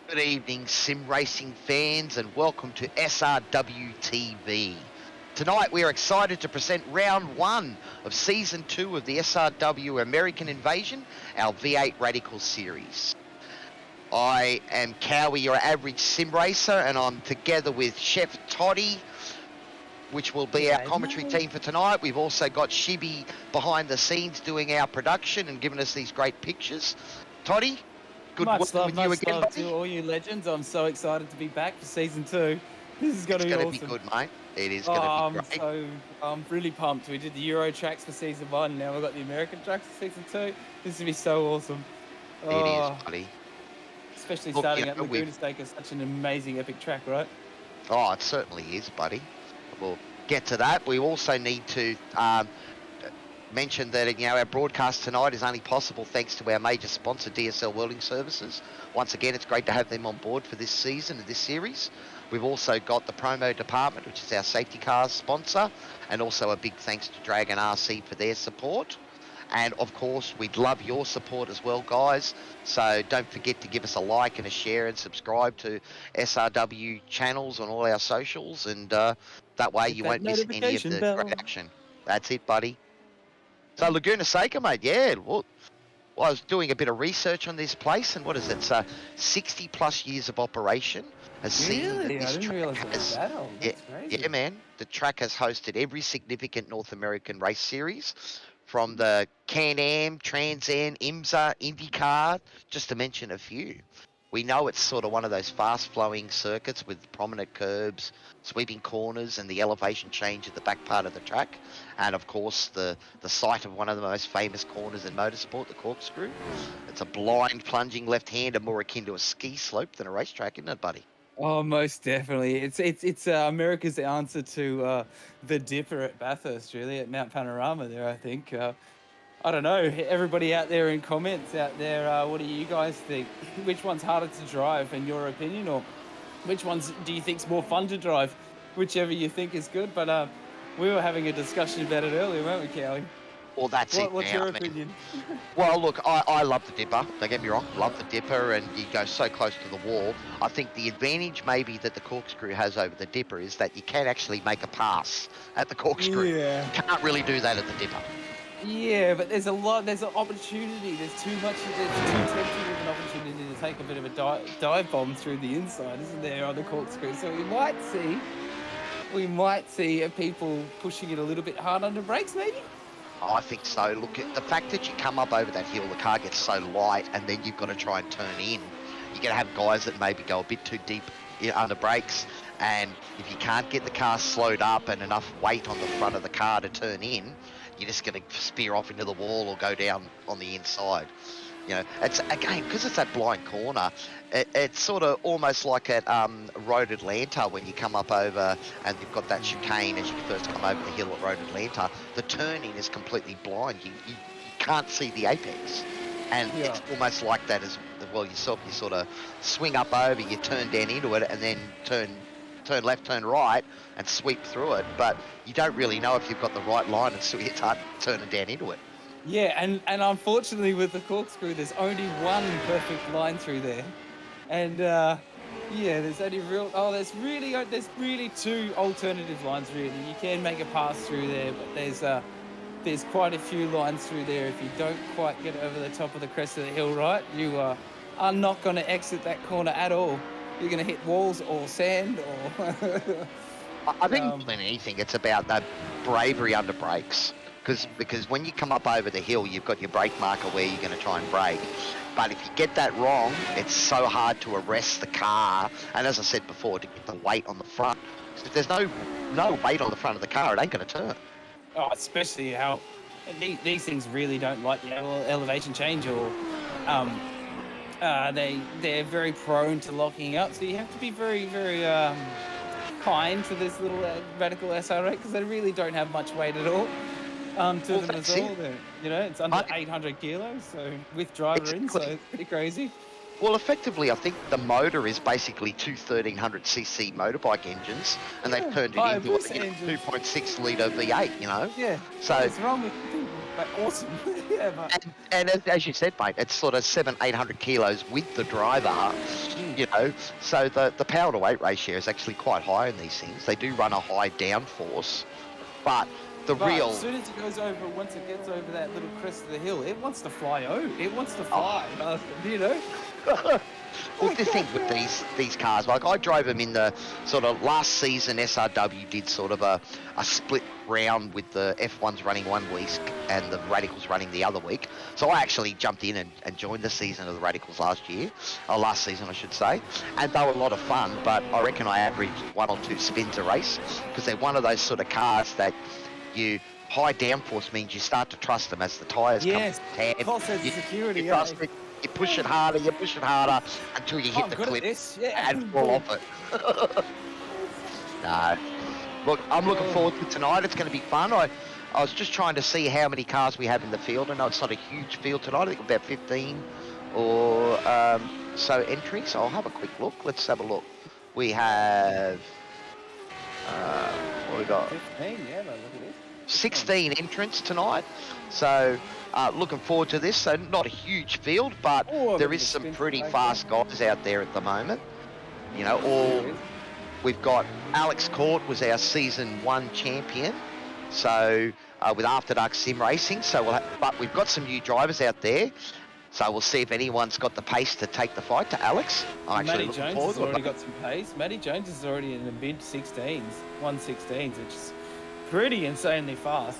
Good evening, sim racing fans, and welcome to SRW TV. Tonight we are excited to present round one of season 2 of the SRW American Invasion, our V8 Radicals series. I am Cowie, your average sim racer, and I'm together with Chef Toddy, which will be our commentary team for tonight. We've also got Shibby behind the scenes doing our production and giving us these great pictures. Toddy, good working with you again, buddy. To all you legends. I'm so excited to be back for season 2. This is going to be awesome. It's going to be good, mate. It is going to be great. I'm really pumped. We did the Euro tracks for season 1. Now we've got the American tracks for season 2. This is going to be so awesome. It is, buddy. Especially starting at Laguna Seca, such an amazing epic track, right? Oh, it certainly is, buddy. We'll get to that. We also need to mention that our broadcast tonight is only possible thanks to our major sponsor, DSL Welding Services. Once again, it's great to have them on board for this season and this series. We've also got the Promo Department, which is our safety cars sponsor, and also a big thanks to Dragonrc for their support. And of course, we'd love your support as well, guys. So don't forget to give us a like and a share and subscribe to SRW channels on all our socials, and that way you won't miss any of the great action. That's it, buddy. So Laguna Seca, mate, yeah. Well, I was doing a bit of research on this place, and what is it? It's 60 plus years of operation. Really? I didn't realize it was that old. That's crazy. Yeah, man. The track has hosted every significant North American race series, from the Can-Am, Trans Am, IMSA, IndyCar, just to mention a few. We know it's sort of one of those fast-flowing circuits with prominent curbs, sweeping corners, and the elevation change at the back part of the track. And, of course, the site of one of the most famous corners in motorsport, the corkscrew. It's a blind, plunging left-hander, more akin to a ski slope than a racetrack, isn't it, buddy? Oh, most definitely. It's America's answer to the Dipper at Bathurst, really, at Mount Panorama there, I think. I don't know. Everybody out there in comments out there, what do you guys think? Which one's harder to drive, in your opinion, or which ones do you think's more fun to drive? Whichever you think is good. But we were having a discussion about it earlier, weren't we, Cowie? Well, that's it. What's your opinion? Well, look, I love the Dipper. Don't get me wrong. Love the Dipper, and you go so close to the wall. I think the advantage maybe that the corkscrew has over the Dipper is that you can actually make a pass at the corkscrew. Yeah. You can't really do that at the Dipper. Yeah, but there's an opportunity. There's too tempting of an opportunity to take a bit of a dive bomb through the inside, isn't there, on the corkscrew? So we might see people pushing it a little bit hard under brakes, maybe. I think so. Look, the fact that you come up over that hill, the car gets so light, and then you've got to try and turn in. You're going to have guys that maybe go a bit too deep under brakes, and if you can't get the car slowed up and enough weight on the front of the car to turn in, you're just going to spear off into the wall or go down on the inside. It's again, because it's that blind corner, it's sort of almost like at Road Atlanta when you come up over and you've got that chicane as you first come over the hill at Road Atlanta. The turning is completely blind. You can't see the apex. And it's almost like that as well yourself. You sort of swing up over, you turn down into it, and then turn left, turn right, and sweep through it. But you don't really know if you've got the right line until you start turning down into it. Yeah, and unfortunately with the corkscrew, there's only one perfect line through there, and there's only there's really two alternative lines really. You can make a pass through there, but there's quite a few lines through there. If you don't quite get over the top of the crest of the hill, right, you are not going to exit that corner at all. You're going to hit walls or sand or. I think more than anything, it's about that bravery under brakes. Because when you come up over the hill, you've got your brake marker where you're going to try and brake. But if you get that wrong, it's so hard to arrest the car. And as I said before, to get the weight on the front. If there's no weight on the front of the car, it ain't going to turn. Oh, especially how these things really don't like the elevation change, or they're very prone to locking up. So you have to be very, very kind to this little Radical SR8 because they really don't have much weight at all. To them as well. It's under 800 kilos, so with driver in, so it's pretty crazy. Well, effectively, I think the motor is basically two 1300cc motorbike engines, and they've turned it into a 2.6 litre V8. Yeah. So what's wrong with people? But awesome. Yeah, but And as you said, mate, it's sort of 700-800 kilos with the driver, you know, so the power to weight ratio is actually quite high in these things. They do run a high downforce, but the But real... as soon as it goes over, once it gets over that little crest of the hill, it wants to fly out. It wants to fly, you know? Well, the thing with these cars, like I drove them in the sort of last season, SRW did sort of a split round with the F1s running one week and the Radicals running the other week. So I actually jumped in and joined the season of the Radicals last season I should say, and they were a lot of fun, but I reckon I averaged 1 or 2 spins a race because they're one of those sort of cars that high downforce means you start to trust them as the tyres come to tab. Cost security, you trust it. You push it harder until you hit the cliff and fall off it. No. Look, I'm looking forward to tonight. It's going to be fun. I was just trying to see how many cars we have in the field. I know it's not a huge field tonight. I think about 15 or so entries. So I'll have a quick look. Let's have a look. We have... what we got? 15, yeah, look at this. 16 entrants tonight. So... looking forward to this. So not a huge field, but there is some pretty fast guys out there at the moment. You know, we've got Alex Court was our season 1 champion. So with After Dark Sim Racing. So but we've got some new drivers out there. So we'll see if anyone's got the pace to take the fight to Alex. I'm actually Matty Jones has already got some pace. Matty Jones is already in the mid 16s, 116s, which is pretty insanely fast.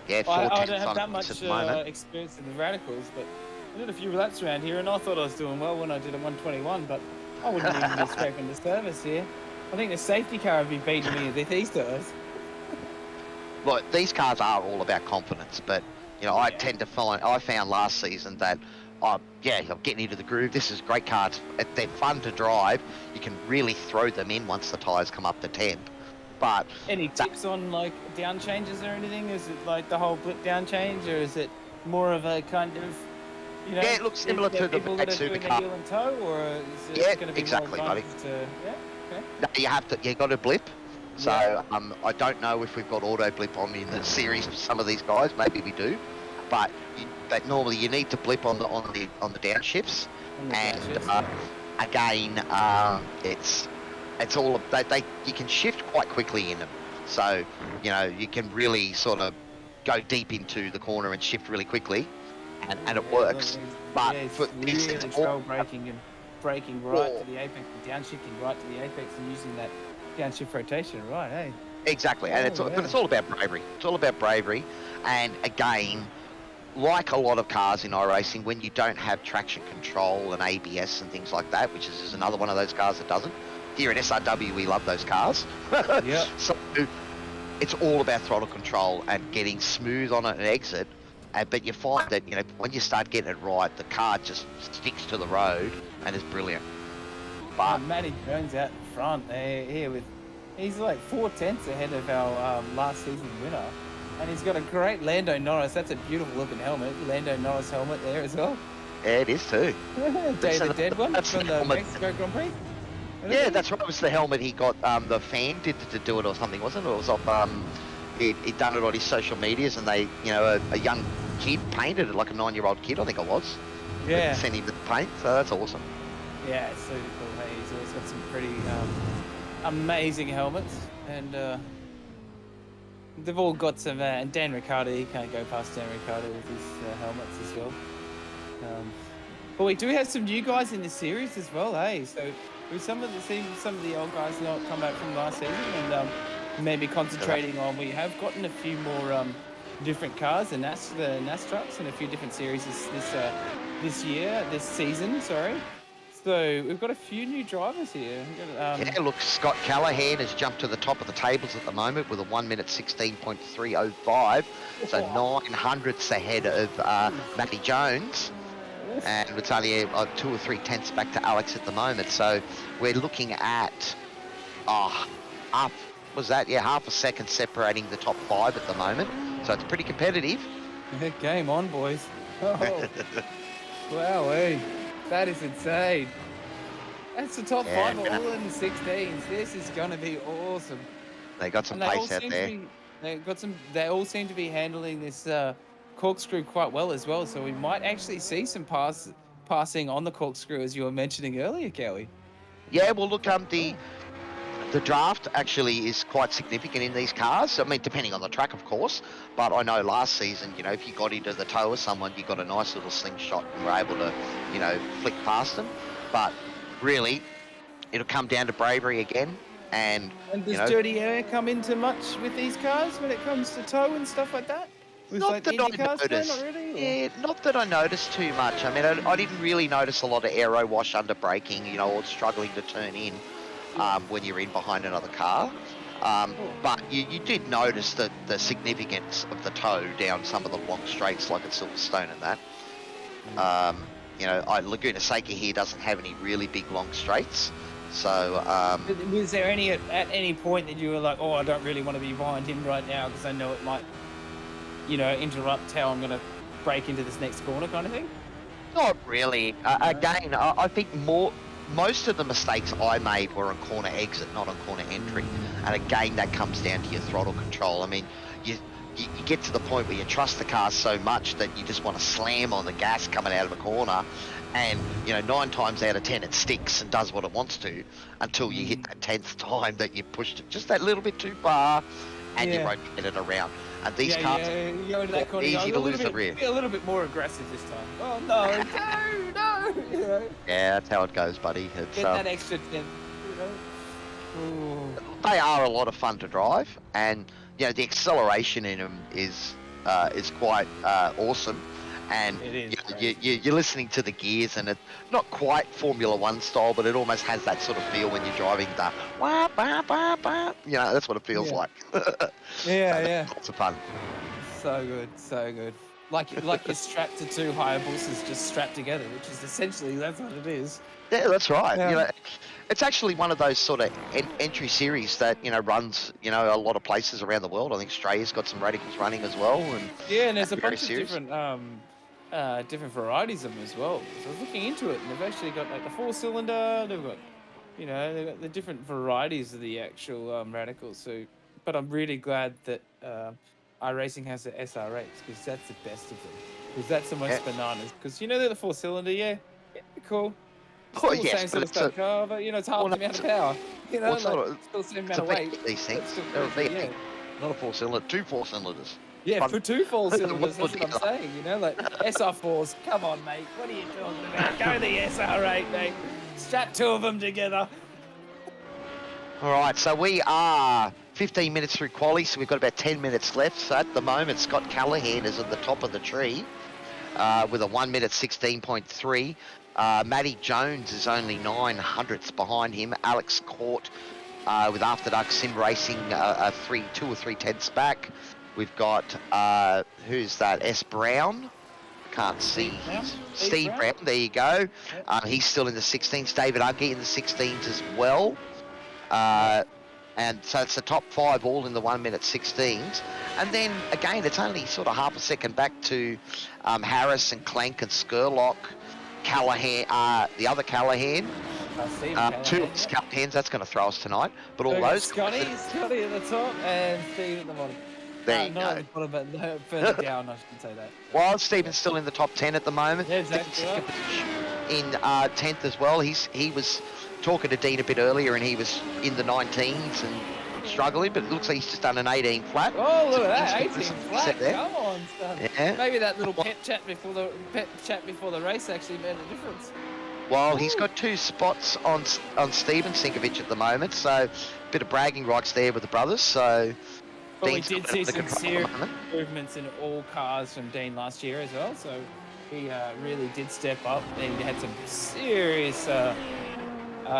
Yeah, I don't have that much experience in the Radicals, but I did a few laps around here, and I thought I was doing well when I did a 121, but I wouldn't even be scraping the surface here. I think the safety car would be beating me if these does. Look, these cars are all about confidence, but, you know, I found last season that, I'm getting into the groove. This is great cars. They're fun to drive. You can really throw them in once the tyres come up to temp. But any tips on like down changes or anything? Is it like the whole blip down change, or is it more of a kind of, you know? Yeah, it looks similar to the supercar. Heel and toe, or is it going to be exactly, more buddy. Okay. No, you got to blip. So I don't know if we've got auto blip on in the series for some of these guys. Maybe we do, but normally you need to blip on the downshifts, again, it's all you can shift quite quickly in them, so you know you can really sort of go deep into the corner and shift really quickly, and it works. But for really control braking and braking right to the apex, and downshifting right to the apex, and using that downshift rotation, right? Hey. Exactly, and but it's all about bravery. It's all about bravery, and again, like a lot of cars in iRacing, when you don't have traction control and ABS and things like that, which is another one of those cars that doesn't. Here at SRW, we love those cars. So it's all about throttle control and getting smooth on an exit. But you find that, you know, when you start getting it right, the car just sticks to the road and is brilliant. But Matty Jones out in front here he's like 4/10 ahead of our last season winner. And he's got a great Lando Norris. That's a beautiful looking helmet. Lando Norris helmet there as well. Yeah, it is too. Day the dead one from the Mexico Grand Prix. Yeah, that's right. It was the helmet he got. The fan did to do it or something, wasn't it? It was off. He'd done it on his social medias, and they, you know, a young kid painted it, like a 9-year-old kid, I think it was. Yeah. Sent him the paint, so that's awesome. Yeah, it's super cool. Hey, he's always got some pretty amazing helmets, and they've all got some. And Dan Ricciardo, you can't go past Dan Ricciardo with his helmets as well. But we do have some new guys in this series as well, hey. So with some of the old guys not come back from last season, and maybe concentrating on. We have gotten a few more different cars, the NAS trucks, and a few different series this season. Sorry. So we've got a few new drivers here. Look, Scott Callahan has jumped to the top of the tables at the moment with a 1 minute 16.305, so 900ths ahead of Matty Jones. And it's only 2 or 3 tenths back to Alex at the moment. So we're looking at half a second separating the top 5 at the moment. So it's pretty competitive. Game on, boys. Oh. Wow, hey. That is insane. That's the top 5 all in the 16s. This is going to be awesome. They got some pace out there. They all seem to be handling this corkscrew quite well as well. So we might actually see some passing on the corkscrew, as you were mentioning earlier, Cowie. Yeah, well, look, the draft actually is quite significant in these cars. I mean, depending on the track, of course. But I know last season, you know, if you got into the toe of someone, you got a nice little slingshot and were able to, you know, flick past them. But really, it'll come down to bravery again. And does you know, dirty air come into much with these cars when it comes to toe and stuff like that? With not like that Indy I cars, noticed. not really. Or? Yeah, not that I noticed too much. I mean, I didn't really notice a lot of aero wash under braking, you know, or struggling to turn in when you're in behind another car. But you did notice the significance of the toe down some of the long straights like at Silverstone and that. You know, Laguna Seca here doesn't have any really big long straights. So, was there any at any point that you were like, oh, I don't really want to be behind him right now because I know it might, you know, interrupt how I'm going to break into this next corner kind of thing? Not really. Again, I think most of the mistakes I made were on corner exit, not on corner entry. And again, that comes down to your throttle control. I mean, you get to the point where you trust the car so much that you just want to slam on the gas coming out of a corner. And, you know, 9 times out of 10 it sticks and does what it wants to until you hit that 10th time that you pushed it just that little bit too far and you rotate it around. And these cars you go into that corner, easy to lose the rear. Be a little bit more aggressive this time. Oh, no, no. You know? Yeah, that's how it goes, buddy. It's, get that extra 10th, you know? Ooh. They are a lot of fun to drive, and you know the acceleration in them is quite awesome. And you're listening to the gears, and it's not quite Formula One style, but it almost has that sort of feel when you're driving the wah, bah, bah, bah. You know, that's what it feels like. Yeah. Lots of fun. So good. Like you're strapped to 2 Hayabusas just strapped together, which is essentially that's what it is. Yeah, that's right. Yeah. You know, it's actually one of those sort of entry series that, you know, runs, you know, a lot of places around the world. I think Australia's got some Radicals running as well. And there's a bunch of different different varieties of them as well. So I was looking into it, and they've actually got like the 4-cylinder. They've got, you know, they've got the different varieties of the actual Radicals. So, but I'm really glad that iRacing has the SR8s because that's the best of them. Because that's the most bananas. Because you know they're the 4-cylinder, yeah, cool. Still the same sort of stuff car, but you know it's half the amount of power. You know, still the same amount of weight. These things, they're a V8, not a 4-cylinder, 2 4-cylinders. Yeah, for 2 4-cylinders, that's what I'm saying. You know, like SR4s. Come on, mate. What are you talking about? Go the SR8, mate. Strap 2 of them together. All right, so we are 15 minutes through quali, so we've got about 10 minutes left. So at the moment, Scott Callahan is at the top of the tree with a 1 minute 16.3. Matty Jones is only 900ths behind him. Alex Court with After Dark Sim Racing 2 or 3 tenths back. We've got, who's that? S. Brown? Can't see. Steve Brown, there you go. He's still in the 16s. David Uggy in the 16s as well. And so it's the top 5 all in the 1 minute 16s. And then, again, it's only sort of half a second back to Harris and Clank and Skurlock. Callahan, the other Callahan. 2 Callahans, that's going to throw us tonight. But all those... Scotty at the top and Steve at the bottom. There you go. Not at the bottom, but further down, I should say that. Well, Stephen's still in the top 10 at the moment. Yeah, exactly. In 10th as well. He was talking to Dean a bit earlier, and he was in the 19s and struggling, but it looks like he's just done an 18 flat. Oh, look at that, 18 flat. Come on, stuff. Yeah. Maybe that little pep chat before the race actually made a difference. Well, he's got 2 spots on Steven Sinkovic at the moment, so a bit of bragging rights there with the brothers. So. But we did see some serious improvements in all cars from Dean last year as well, so he really did step up and he had some serious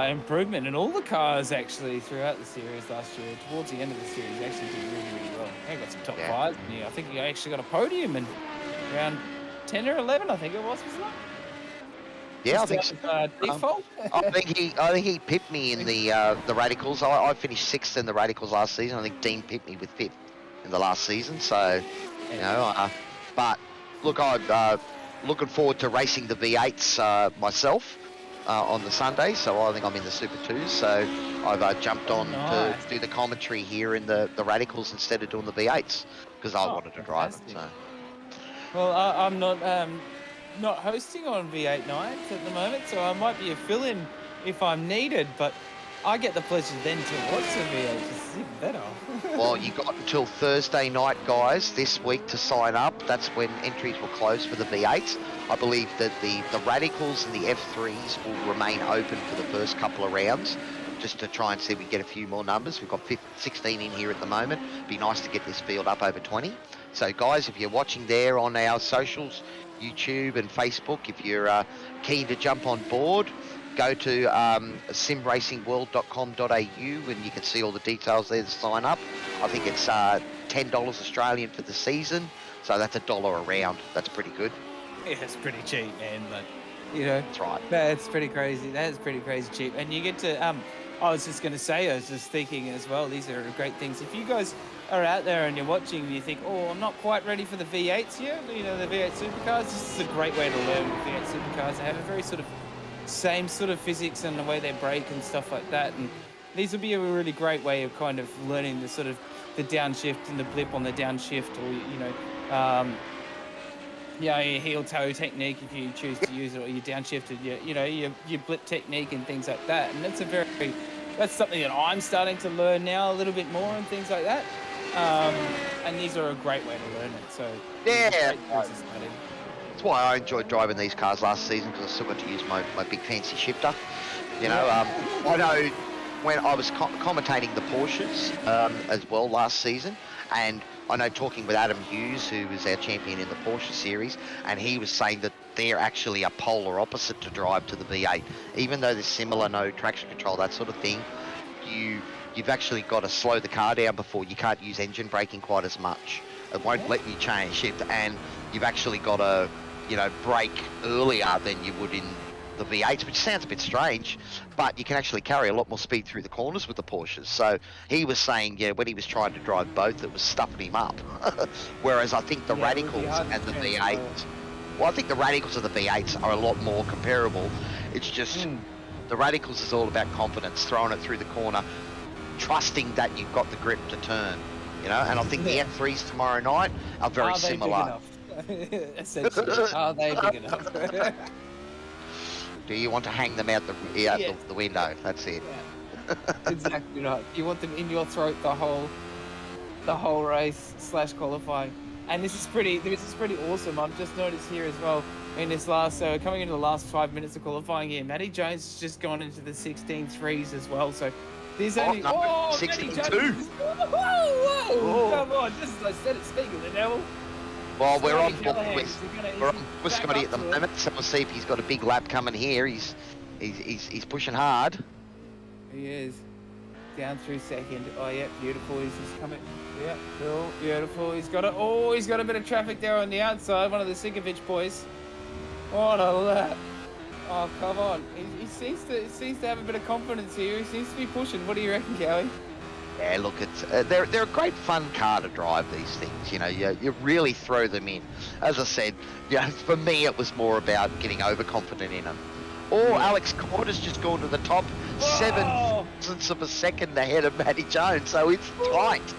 improvement in all the cars actually throughout the series last year. Towards the end of the series, he actually did really well. He got some top 5s, and I think he actually got a podium in around 10 or 11, I think it was, wasn't it? Yeah, I think so. Default. I think he pipped me in the Radicals. I finished 6th in the Radicals last season. I think Dean pipped me with 5th in the last season. So, you know, but look, I'm looking forward to racing the V8s myself on the Sunday. So I think I'm in the Super 2s. So I've jumped on to do the commentary here in the Radicals instead of doing the V8s because I wanted to drive them. So. Well, I'm not hosting on V8 nights at the moment, so I might be a fill-in if I'm needed. But I get the pleasure then to watch the V8, which is even better. Well, you got until Thursday night, guys, this week to sign up. That's when entries will close for the V8s. I believe that the Radicals and the F3s will remain open for the first couple of rounds, just to try and see if we get a few more numbers. We've got 16 in here at the moment. Be nice to get this field up over 20. So, guys, if you're watching there on our socials, YouTube and Facebook, if you're keen to jump on board, go to simracingworld.com.au and you can see all the details there to sign up. I think it's $10 Australian for the season, so that's $1 a round. That's pretty good. Yeah, it's pretty cheap, man. But you know, That's right. that's pretty crazy. That is pretty crazy cheap. And you get to I was just gonna say, I was just thinking as well. These are great things. If you guys are out there and you're watching and you think, oh, I'm not quite ready for the V8s yet, you know, the V8 supercars. This is a great way to learn with V8 supercars. They have a very sort of same sort of physics and the way they brake and stuff like that, and these will be a really great way of kind of learning the sort of the downshift and the blip on the downshift, or your heel toe technique if you choose to use it, or your downshifted, your blip technique and things like that. And that's something that I'm starting to learn now a little bit more and things like that. And these are a great way to learn it. So yeah. That's why I enjoyed driving these cars last season, because I still got to use my big fancy shifter. You know, I know when I was commentating the Porsches as well last season, and I know talking with Adam Hughes, who was our champion in the Porsche series, and he was saying that they're actually a polar opposite to drive to the V8. Even though they're similar, no traction control, that sort of thing, you've actually got to slow the car down before. You can't use engine braking quite as much. It won't let you change shift, and you've actually got to, brake earlier than you would in the V8s, which sounds a bit strange, but you can actually carry a lot more speed through the corners with the Porsches. So he was saying, when he was trying to drive both, it was stuffing him up. Whereas I think the Radicals and the V8s, I think the Radicals and the V8s are a lot more comparable. It's just the Radicals is all about confidence, throwing it through the corner, trusting that you've got the grip to turn, and I think the F3s tomorrow night are very similar. Essentially, are they big enough? Do you want to hang them out the window? That's it. Yeah. Exactly right. You want them in your throat the whole race / qualifying. And this is pretty awesome. I've just noticed here as well in this coming into the last 5 minutes of qualifying here, Matty Jones has just gone into the 16.3s as well. So there's only 16.2. Whoa! Come on, just as I said it, speak of the devil. Well, we're on with Scotty at the moment, so we'll see if he's got a big lap coming here. He's pushing hard. He is. Down through second. Oh yeah, beautiful. He's just coming. Yeah, cool, beautiful. He's got a bit of traffic there on the outside. One of the Sikovich boys. What a lap! Oh come on. He seems to have a bit of confidence here. He seems to be pushing. What do you reckon, Cowie? Yeah, look, it's they're a great fun car to drive, these things. You really throw them in. As I said, for me it was more about getting overconfident in them. Alex Corder's just gone to the top 7 thousandths of a second ahead of Matty Jones, so it's tight.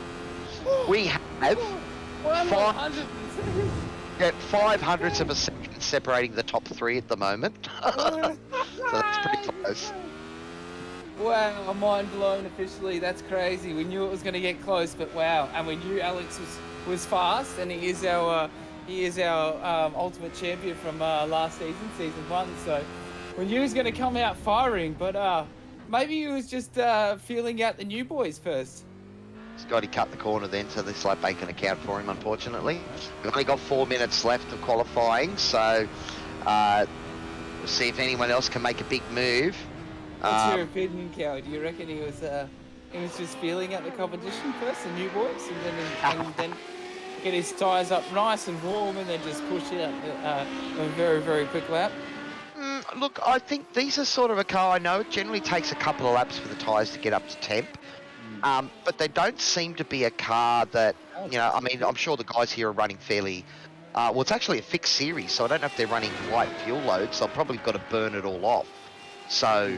We have 5 hundredths of a second separating the top 3 at the moment. So that's pretty close. Wow, mind blown officially. That's crazy. We knew it was going to get close, but wow. And we knew Alex was fast, and he is our ultimate champion from last season 1. So we knew he was going to come out firing, but maybe he was just feeling out the new boys first. Scotty cut the corner then, so this lap ain't going to count for him, unfortunately. We've only got 4 minutes left of qualifying, so we'll see if anyone else can make a big move. What's your opinion, Cow? Do you reckon he was just feeling out the competition first, the new boys, and then get his tyres up nice and warm, and then just push out a very, very quick lap? Look, I think these are sort of a car. I know it generally takes a couple of laps for the tyres to get up to temp, but they don't seem to be a car that, I'm sure the guys here are running fairly. Well, it's actually a fixed series, so I don't know if they're running light fuel loads. So I've probably got to burn it all off. So,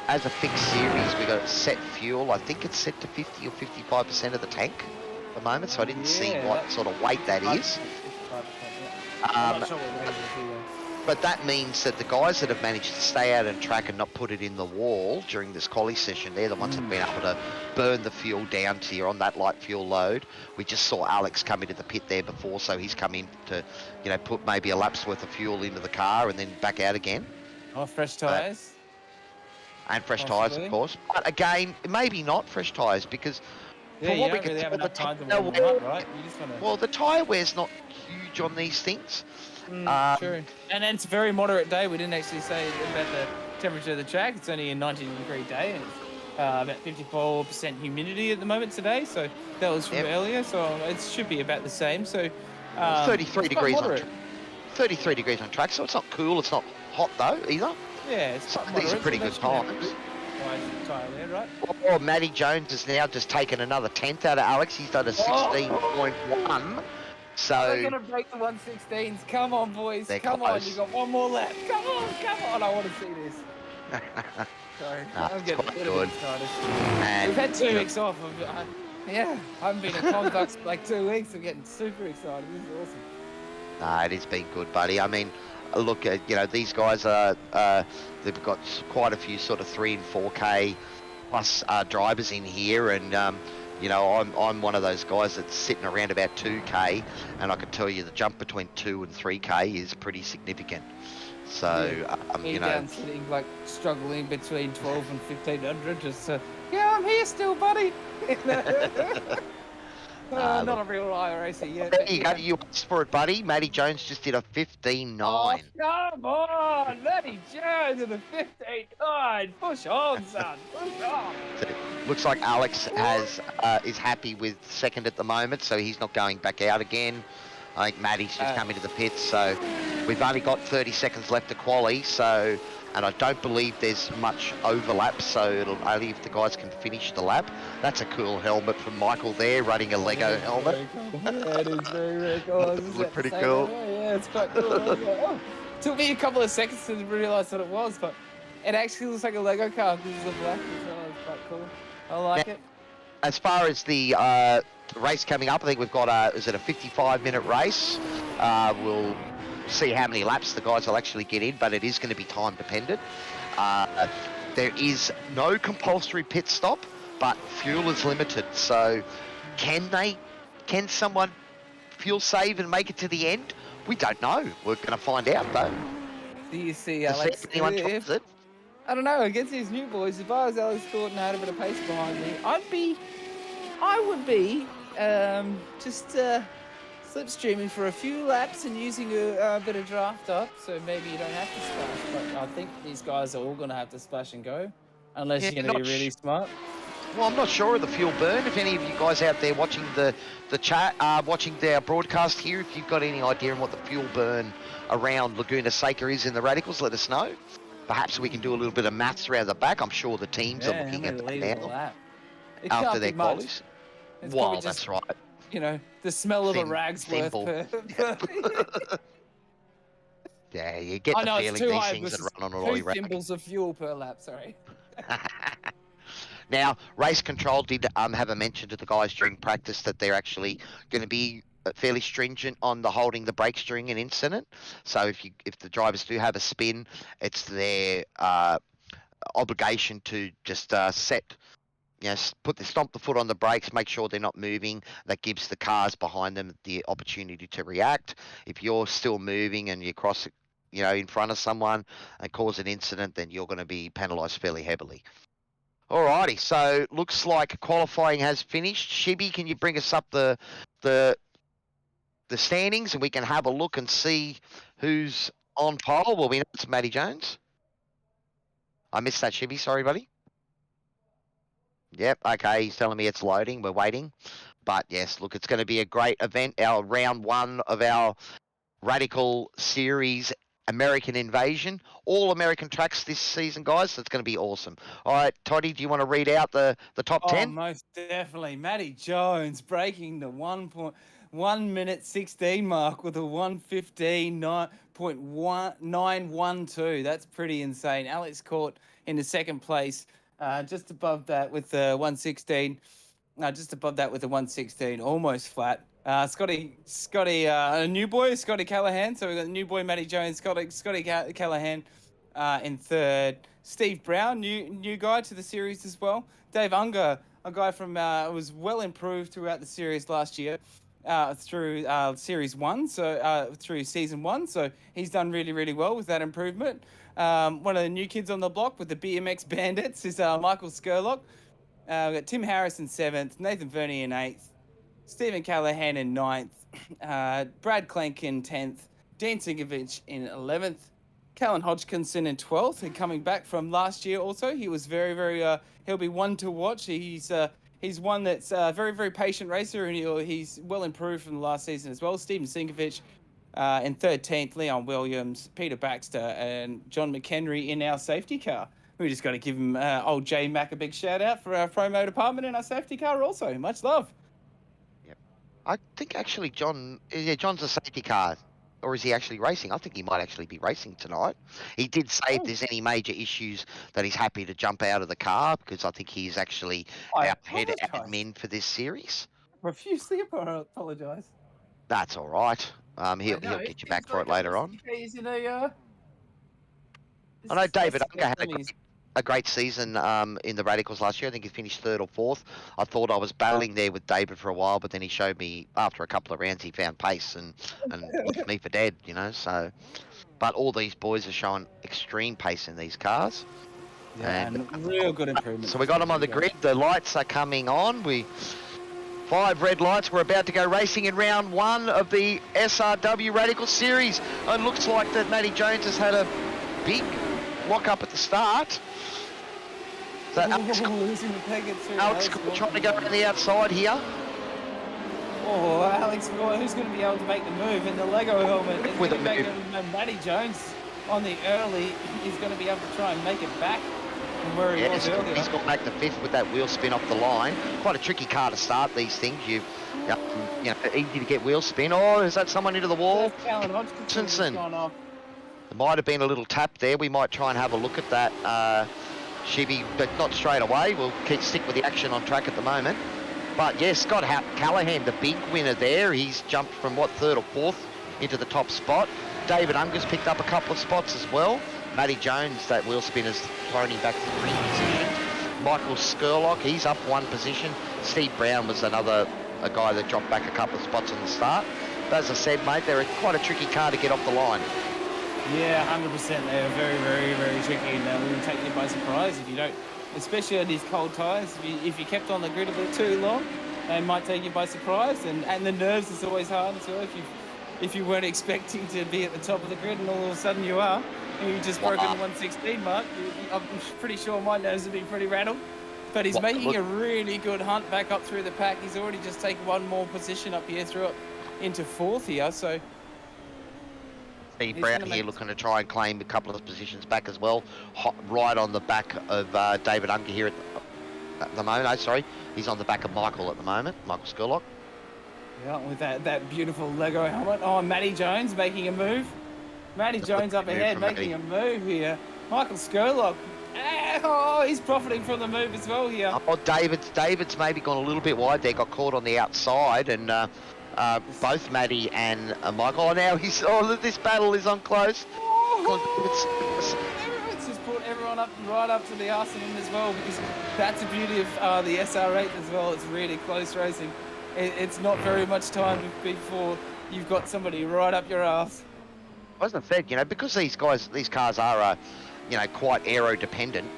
as a fixed series, we've got set fuel. I think it's set to 50 or 55% of the tank at the moment, so I didn't see what sort of weight that is. I'm not sure what race it's either. But that means that the guys that have managed to stay out on track and not put it in the wall during this quali session, they're the ones that have been able to burn the fuel down to you on that light fuel load. We just saw Alex come into the pit there before, so he's come in to, put maybe a lap's worth of fuel into the car and then back out again. Oh, fresh tyres. And fresh tyres, of course. But again, maybe not fresh tyres because Yeah, you don't really have enough time to warm them up, right? You just want to... Well, the tyre wear's not huge on these things. True. And it's a very moderate day. We didn't actually say about the temperature of the track. It's only a 90-degree day, and it's about 54% humidity at the moment today. So that was from earlier. So it should be about the same. So 33 degrees on 33 degrees on track. So it's not cool. It's not hot though either. Yeah, it's quite these are pretty good times. There, right? Oh, Matty Jones has now just taken another 10th out of Alex. He's done a 16.1. So we're gonna break the 116s. Come on, boys. Come on. You got one more lap. Come on. I want to see this. Sorry, I'm getting a little bit excited. And we've had 2 weeks off. I haven't been at Conducts for like 2 weeks. I'm getting super excited. This is awesome. Nah, it has been good, buddy. I mean, look at these guys are they've got quite a few sort of 3 and 4K plus drivers in here, and I'm one of those guys that's sitting around about 2K, and I can tell you the jump between 2 and 3K is pretty significant. So down sitting like struggling between 12 and 1500, just I'm here still, buddy. Not a real iRacer yet. There you go. You asked for it, buddy. Matty Jones just did a 15.9. Oh, come on, Matty Jones in the 15.9. Push on, son. Push on. So, looks like Alex is happy with second at the moment, so he's not going back out again. I think Matty's just come into the pits, so we've only got 30 seconds left to quali, and I don't believe there's much overlap, so it'll only if the guys can finish the lap. That's a cool helmet from Michael there, running a Lego helmet. Cool. Yeah, it is very cool. Look pretty cool. Yeah, it's quite cool. Took me a couple of seconds to realise what it was, but it actually looks like a Lego car because it's black as well. It's quite cool. I like it. As far as the race coming up, I think we've got is it a 55-minute race? We'll see how many laps the guys will actually get in, but it is going to be time dependent. There is no compulsory pit stop, but fuel is limited. So can someone fuel save and make it to the end? We don't know. We're going to find out though. Do you see Alex? Anyone tries it? I don't know, against these new boys, if I was Alex Gordon and had a bit of pace behind me, I would be just slipstreaming for a few laps and using a bit of draft up, so maybe you don't have to splash, but I think these guys are all going to have to splash and go, unless you're going to be really smart. Well, I'm not sure of the fuel burn. If any of you guys out there watching the chat, watching their broadcast here, if you've got any idea on what the fuel burn around Laguna Seca is in the Radicals, let us know. Perhaps we can do a little bit of maths around the back. I'm sure the teams are looking at that now after their qualies. Wow, that's right. The smell of the rags worth per... Yeah, you get the feeling these things that run on an oil rag. 2 thimbles of fuel per lap, sorry. Now, Race Control did have a mention to the guys during practice that they're actually going to be fairly stringent on the holding the brakes during an incident. So if the drivers do have a spin, it's their obligation to just stomp the foot on the brakes, make sure they're not moving. That gives the cars behind them the opportunity to react. If you're still moving and you cross, in front of someone and cause an incident, then you're going to be penalised fairly heavily. Alrighty, so looks like qualifying has finished. Shibby, can you bring us up the standings and we can have a look and see who's on pole? Well, we know it's Matty Jones. I missed that, Shibby. Sorry, buddy. Yep, okay, he's telling me it's loading. We're waiting. But yes, look, it's going to be a great event. Our round 1 of our Radical Series American Invasion. All American tracks this season, guys. So it's going to be awesome. All right, Toddy, do you want to read out the top 10? Oh, most definitely. Matty Jones breaking the 1 minute 16 mark with a 1:15.912. That's pretty insane. Alex Court in the second place, just above that with the 1:16. Just above that with the 1:16, almost flat. Scotty, a new boy, Scotty Callahan. So we've got the new boy, Matty Jones, Scotty Callahan in third. Steve Brown, new guy to the series as well. Dave Unger, a guy from was well improved throughout the series last year through Series 1, so through Season 1. So he's done really, really well with that improvement. One of the new kids on the block with the BMX Bandits is Michael Skurlock. We've got Tim Harris in 7th, Nathan Verney in 8th. Stephen Callahan in 9th, Brad Clank in 10th, Dean Sinkovich in 11th, Callan Hodgkinson in 12th, and coming back from last year also. He was very, very, he'll be one to watch. He's one that's a very, very patient racer, and he's well improved from the last season as well. Stephen Sinkovich in 13th, Leon Williams, Peter Baxter, and John McHenry in our safety car. We just got to give him old J Mac a big shout out for our promo department in our safety car also. Much love. I think actually John's a safety car, or is he actually racing? I think he might actually be racing tonight. He did say if there's any major issues that he's happy to jump out of the car, because I think he's actually our head admin for this series. Profusely apologise. That's all right. He'll get you back for it later on. I know David Unger had a great season in the Radicals last year. I think he finished 3rd or 4th. I thought I was battling there with David for a while, but then he showed me after a couple of rounds he found pace and left me for dead, you know. So, but all these boys are showing extreme pace in these cars. Yeah, and real good improvement. So we got them on the grid. The lights are coming on. 5 red lights. We're about to go racing in round 1 of the SRW Radical Series. And looks like that Matty Jones has had a big lock up at the start. So Alex trying to go around the outside here. Oh, Alex, who's going to be able to make the move in the Lego helmet? With a move. Matty Jones on the early, he's going to be able to try and make it back from where he was earlier. He's got back the 5th with that wheel spin off the line. Quite a tricky car to start these things. Easy to get wheel spin. Oh, is that someone into the wall? Hodgkinson. There might have been a little tap there. We might try and have a look at that, Shibby, but not straight away. We'll stick with the action on track at the moment. But yeah, Scott Callahan, the big winner there. He's jumped from 3rd or 4th into the top spot. David Unger's picked up a couple of spots as well. Matty Jones, that wheel spin has thrown him back to 3 positions. Michael Skurlock, he's up 1 position. Steve Brown was a guy that dropped back a couple of spots on the start. But as I said, mate, they're quite a tricky car to get off the line. Yeah, 100%. They're very, very, very tricky, and they will take you by surprise if you don't, especially on these cold tyres. If you kept on the grid a bit too long, they might take you by surprise. And the nerves is always hard as well. If you weren't expecting to be at the top of the grid and all of a sudden you are, and you just broken the 116 mark, I'm pretty sure my nerves would be pretty rattled. But he's making a really good hunt back up through the pack. He's already just taken 1 more position up here into 4th here, so. Steve Brown here looking to try and claim a couple of positions back as well. Right on the back of David Unger here at the moment. Oh, sorry. He's on the back of Michael at the moment, Michael Skurlock. Yeah, with that beautiful Lego helmet. Oh, Matty Jones making a move. Matty Jones up ahead making a move here. Michael Skurlock. Oh, he's profiting from the move as well here. Oh, David's maybe gone a little bit wide there. Got caught on the outside and... both Matty and Michael. Now this battle is on close. Everyone's just brought everyone up right up to the arse of him as well, because that's the beauty of the SR8 as well. It's really close racing. It's not very much time before you've got somebody right up your arse. As I said, because these cars are, quite aero dependent.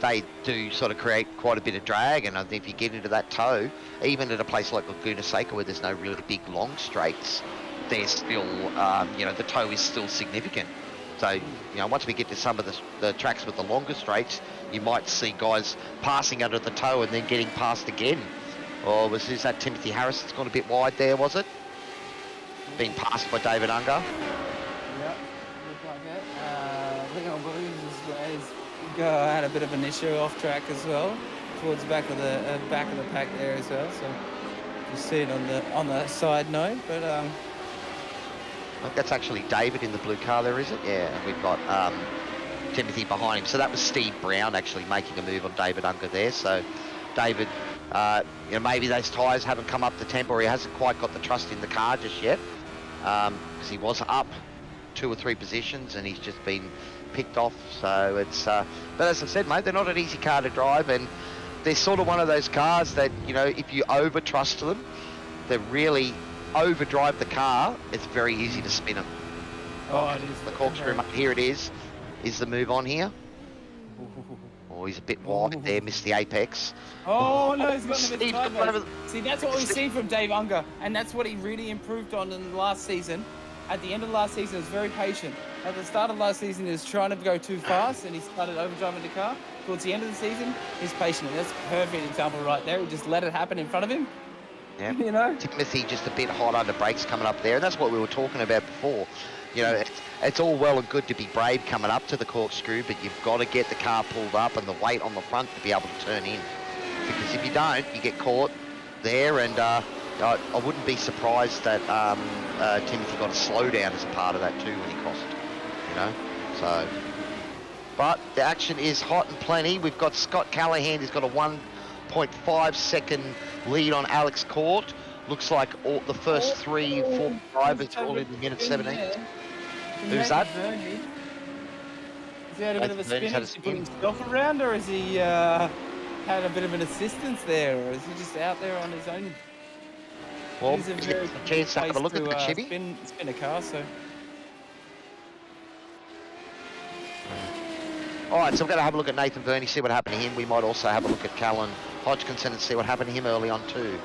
They do sort of create quite a bit of drag, and I think if you get into that toe, even at a place like Laguna Seca where there's no really big long straights, there's still, the toe is still significant. So, once we get to some of the tracks with the longer straights, you might see guys passing under the toe and then getting past again. Or is that Timothy Harris that's gone a bit wide there, was it? Being passed by David Unger. Yep, looked like it. Leon Williams had a bit of an issue off track as well, towards the back of the pack there as well. So you see it on the side note, but I think that's actually David in the blue car there, is it? Yeah, we've got Timothy behind him. So that was Steve Brown actually making a move on David Unger there. So David You know, maybe those tyres haven't come up to temp, or he hasn't quite got the trust in the car just yet, because he was up 2 or 3 positions and he's just been picked off. So it's, but as I said, mate, they're not an easy car to drive, and they're sort of one of those cars that, you know, if you over trust them, they really overdrive the car, it's very easy to spin them. Oh, it is. The corkscrew, mate, here it is the move on here. Oh, he's a bit wide there, missed the apex. Oh, no, he's got a bit Steve's got sideways. over See, that's what we've seen from Dave Unger, and that's what he really improved on in the last season. At the end of last season, he was very patient. At the start of last season, he was trying to go too fast, and he started overdriving the car. Towards the end of the season, he's patient. And that's a perfect example right there. He just let it happen in front of him. Yeah. You know? Timothy just a bit hot under brakes coming up there, and that's what we were talking about before. You know, it's all well and good to be brave coming up to the corkscrew, but you've got to get the car pulled up and the weight on the front to be able to turn in. Because if you don't, you get caught there, and I wouldn't be surprised that Timothy got a slowdown as a part of that too when he crossed, you know. So, but the action is hot and plenty. We've got Scott Callahan, who's got a 1.5 second lead on Alex Court. Looks like all the first 3-4 drivers are all in the minute 17. Who's that? Has he had a bit of a spin? Had a Is he putting spin. himself around, or has he had a bit of an assistance there, or is he just out there on his own? Well, He's a he's very got a chance to have a look at the chippy. Spin a car, so. All right, so we're going to have a look at Nathan Verney, see what happened to him. We might also have a look at Callan Hodgkinson and see what happened to him early on too.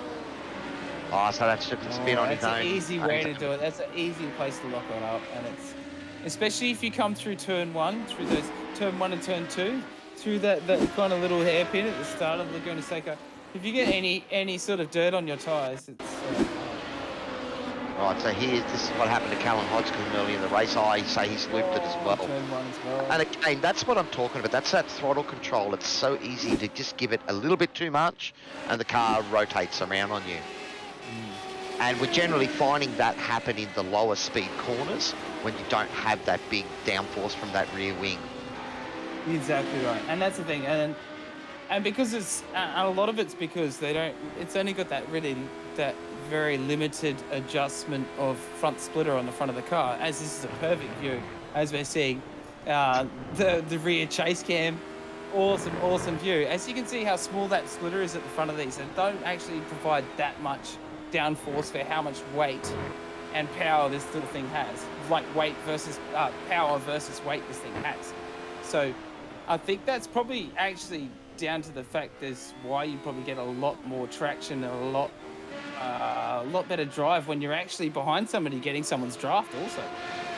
Oh, so that's just a spin on his own. That's an easy way to do it. That's an easy place to lock it up, and it's especially if you come through turn 1, through those turn 1 and turn 2, through that kind of little hairpin at the start of Laguna Seca. If you get any sort of dirt on your tyres, it's. Right, so this is what happened to Callan Hodgkinson early in the race. I say he's looped it as well. Turn 1 as well. And again, that's what I'm talking about. That's that throttle control. It's so easy to just give it a little bit too much, and the car rotates around on you. And we're generally finding that happen in the lower speed corners when you don't have that big downforce from that rear wing. Exactly right, and that's the thing, and because it's a lot of it's because they don't. It's only got that very limited adjustment of front splitter on the front of the car. As this is a perfect view, as we're seeing, the rear chase cam, awesome view. As you can see how small that splitter is at the front of these, and don't actually provide that much downforce for how much weight and power this little thing has, like weight versus power versus weight this thing has. So I think that's probably actually down to the fact is why you probably get a lot more traction and a lot better drive when you're actually behind somebody getting someone's draft also.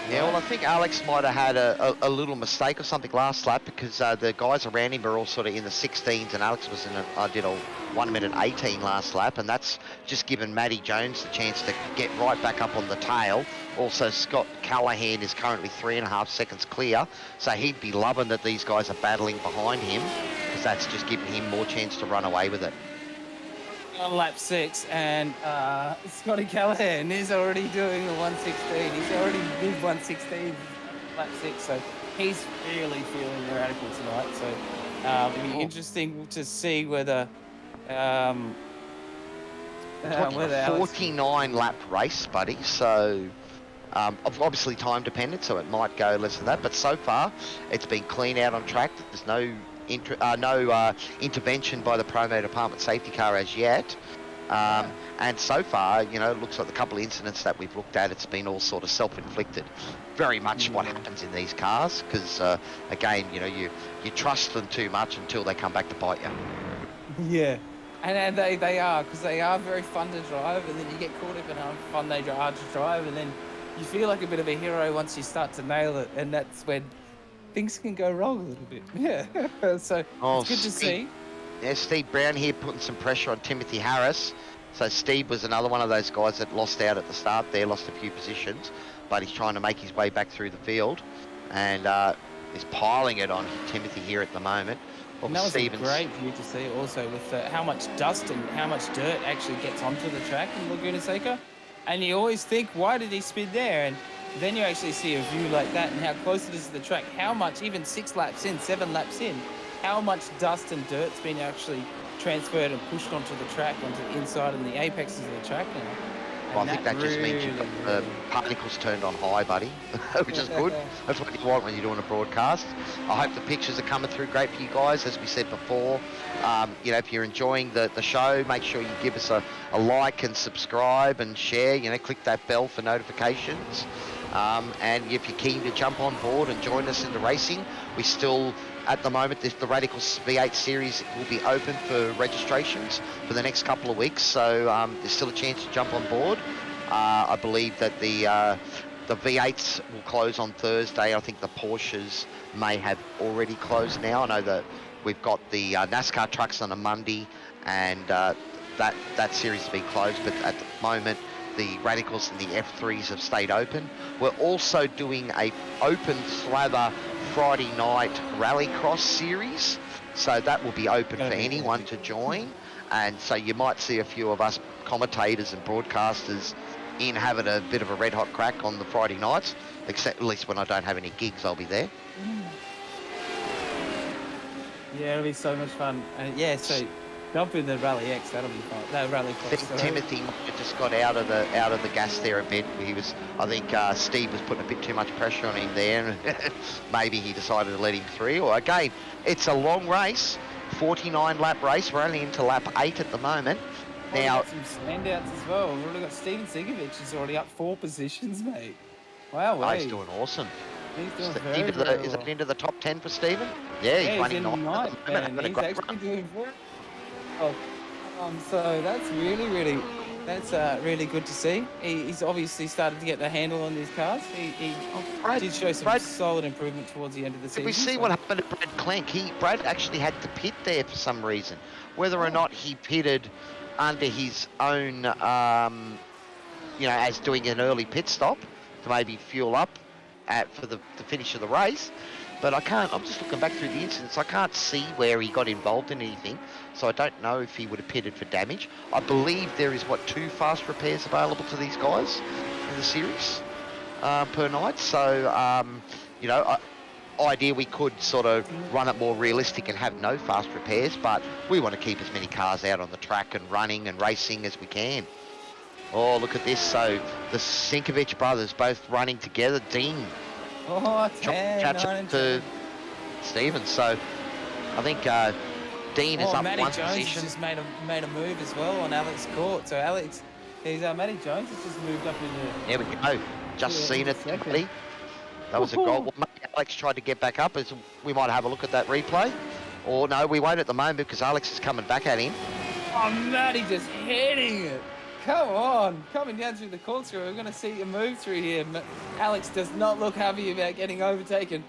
Yeah, well, I think Alex might have had a little mistake or something last lap, because the guys around him are all sort of in the 16s, and Alex was did a 1 minute 18 last lap, and that's just given Matty Jones the chance to get right back up on the tail. Also, Scott Callahan is currently 3.5 seconds clear, so he'd be loving that these guys are battling behind him, because that's just giving him more chance to run away with it. On lap 6, and Scotty Callahan is already doing the 116. He's already did 116 lap 6, so he's really feeling the Radical tonight. So it'll be interesting to see whether A 49 lap race, buddy, so obviously time dependent, so it might go less than that, but so far it's been clean out on track. There's no intervention by the Promo Department safety car as yet. And so far, you know, it looks like a couple of incidents that we've looked at, it's been all sort of self-inflicted. Very much what happens in these cars, because again, you know, you trust them too much until they come back to bite you. Yeah, and they are, because they are very fun to drive, and then you get caught up in how fun they are to drive, and then you feel like a bit of a hero once you start to nail it, and that's when things can go wrong a little bit. Yeah, so it's good to see. Yeah, Steve Brown here putting some pressure on Timothy Harris. So Steve was another one of those guys that lost out at the start there, lost a few positions, but he's trying to make his way back through the field, and is piling it on Timothy here at the moment. And that was a great view to see also, with how much dust and how much dirt actually gets onto the track in Laguna Seca. And you always think, why did he spin there? And then you actually see a view like that and how close it is to the track, how much, even 6 laps in, 7 laps in, how much dust and dirt's been actually transferred and pushed onto the track, onto the inside and the apexes of the track now. Well, I think that just means you've got the particles turned on high, buddy, which is good. That's what you want when you're doing a broadcast. I hope the pictures are coming through great for you guys. As we said before, you know, if you're enjoying the show, make sure you give us a like and subscribe and share. You know, click that bell for notifications. And if you're keen to jump on board and join us in the racing, we still, at the moment, the Radicals V8 series will be open for registrations for the next couple of weeks. So there's still a chance to jump on board. I believe that the V8s will close on Thursday. I think the Porsches may have already closed now. I know that we've got the NASCAR trucks on a Monday, and that series will be closed. But at the moment, the Radicals and the F3s have stayed open. We're also doing a open slather Friday night rallycross series, so that will be open for anyone to join. And so you might see a few of us commentators and broadcasters in having a bit of a red hot crack on the Friday nights, except at least when I don't have any gigs, I'll be there. Yeah, it'll be so much fun. Yeah, so jump in the Rally X, that'll be fun. No, Rally Cross. Timothy just got out of the gas there a bit. I think Steve was putting a bit too much pressure on him there. Maybe he decided to let him through. Or again, it's a long race, 49 lap race. We're only into lap 8 at the moment. Now, some standouts as well. We've already got Steven Sigovic. He's already up 4 positions, mate. Wow, he's doing awesome. He's doing very well. Is it into the top 10 for Steven? Yeah, he's running ninth, man. He's actually doing very well. So that's really good to see. He's obviously started to get the handle on these cars. He did show some solid improvement towards the end of the season. Did we see what happened to Brad Clank? Brad actually had to pit there for some reason. Whether or not he pitted under his own, you know, as doing an early pit stop to maybe fuel up for the finish of the race. But I'm just looking back through the incidents. I can't see where he got involved in anything. So I don't know if he would have pitted for damage. I believe there is, 2 fast repairs available to these guys in the series per night. So, you know, idea we could sort of run it more realistic and have no fast repairs, but we want to keep as many cars out on the track and running and racing as we can. Oh, look at this. So the Sinkovic brothers both running together. Dean catch up to Steven. So I think Dean is up Matty one Jones position. Just made a move as well on Alex Court. So Matty Jones has just moved up into. There we go. Just seen it, buddy. That was a goal. Well, maybe Alex tried to get back up. We might have a look at that replay. Or no, we won't at the moment because Alex is coming back at him. Oh, Matty just hitting it. Come on. Coming down through the corkscrew. We're going to see a move through here. Alex does not look happy about getting overtaken.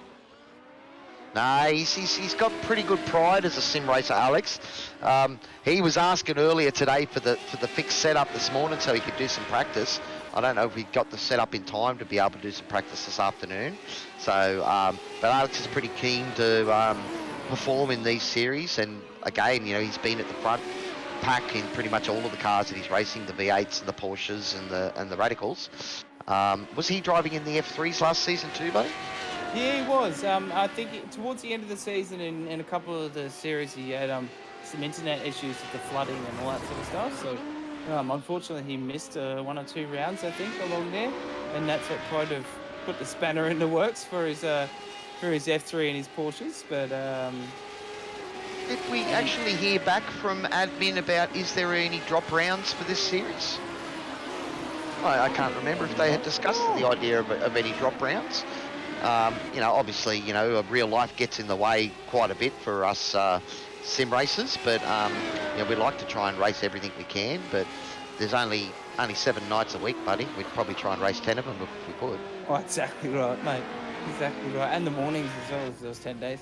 No, he's got pretty good pride as a sim racer, Alex. He was asking earlier today for the fixed setup this morning so he could do some practice. I don't know if he got the setup in time to be able to do some practice this afternoon. So, but Alex is pretty keen to perform in these series. And again, you know, he's been at the front pack in pretty much all of the cars that he's racing, the V8s and the Porsches and the Radicals. Was he driving in the F3s last season too, buddy? Yeah, he was. I think towards the end of the season in a couple of the series he had some internet issues with the flooding and all that sort of stuff. So unfortunately he missed 1 or 2 rounds, I think, along there. And that's what kind of put the spanner in the works for his F3 and his Porsches. But did we actually hear back from admin about is there any drop rounds for this series? I can't remember if they had discussed the idea of any drop rounds. You know, obviously, you know, real life gets in the way quite a bit for us sim racers, but you know, we like to try and race everything we can. But there's only 7 nights a week, buddy. We'd probably try and race 10 of them if we could. Oh, exactly right, mate. Exactly right, and the mornings as well as those 10 days.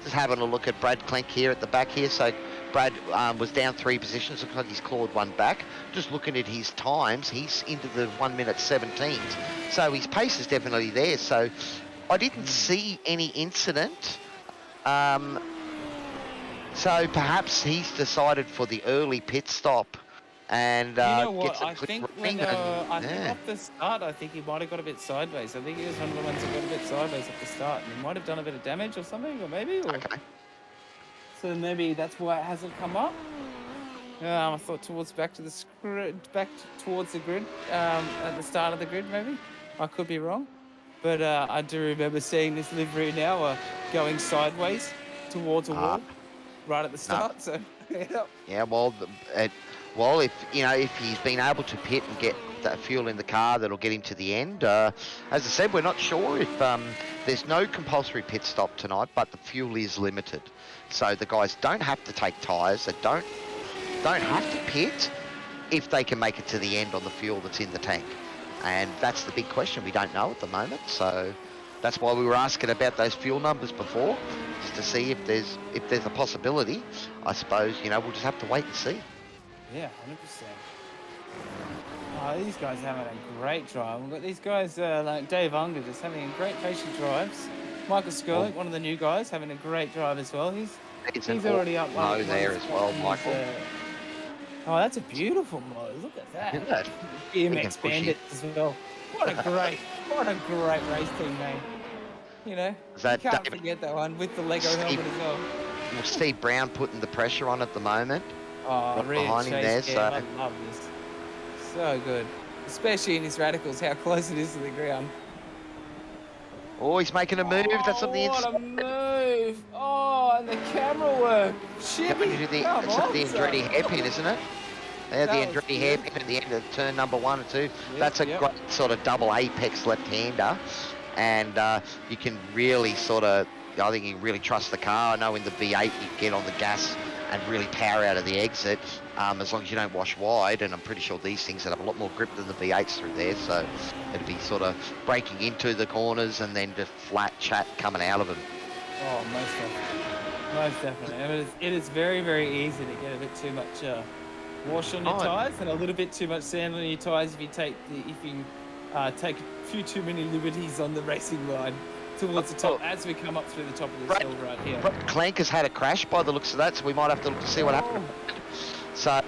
Just having a look at Brad Clank here at the back here. So Brad was down 3 positions. Looks like he's clawed 1 back. Just looking at his times, he's into the 1:17s. So his pace is definitely there. So I didn't see any incident. So perhaps he's decided for the early pit stop. And you know what? I think think off the start, I think he might have got a bit sideways. I think he was one of the ones that got a bit sideways at the start, and he might have done a bit of damage or something, or maybe. Okay. So maybe that's why it hasn't come up. I thought back towards the grid, at the start of the grid, maybe. I could be wrong. But I do remember seeing this livery now going sideways towards a wall right at the start. So, yeah, well, if he's been able to pit and get that fuel in the car, that'll get him to the end. As I said, we're not sure if there's no compulsory pit stop tonight, but the fuel is limited. So the guys don't have to take tyres. They don't have to pit if they can make it to the end on the fuel that's in the tank. And that's the big question. We don't know at the moment. So that's why we were asking about those fuel numbers before, just to see if there's a possibility. I suppose, we'll just have to wait and see. Yeah, 100%. Oh, these guys are having a great drive. We've got these guys like Dave Unger just having a great patient drives. Michael Skurlick, one of the new guys, having a great drive as well. He's already up one there as well, Michael. Oh, that's a beautiful mode. Look at that. Isn't it? BMX Bandit as well. What a great race team, mate. You can't forget that one with the Lego helmet as well. Well, Steve Brown putting the pressure on at the moment. Oh, really? Behind him there, so I love this. So good, especially in his radicals, how close it is to the ground. Oh, he's making a move. That's on the inside. What a move! Oh, and the camera work. Shippy, That's the Andretti hairpin, isn't it? There's the Andretti hairpin at the end of turn number 1 and 2. Yep, that's a great sort of double apex left-hander. And you can really I think you can really trust the car. I know in the V8 you get on the gas and really power out of the exit, as long as you don't wash wide, and I'm pretty sure these things have a lot more grip than the V8s through there, so it'd be sort of breaking into the corners and then just flat chat coming out of them. Oh, most definitely. It is very, very easy to get a bit too much wash on your tyres and a little bit too much sand on your tyres if you take a few too many liberties on the racing line towards the top as we come up through the top of this hill right here. Clank has had a crash by the looks of that, so we might have to look to see what happened. So,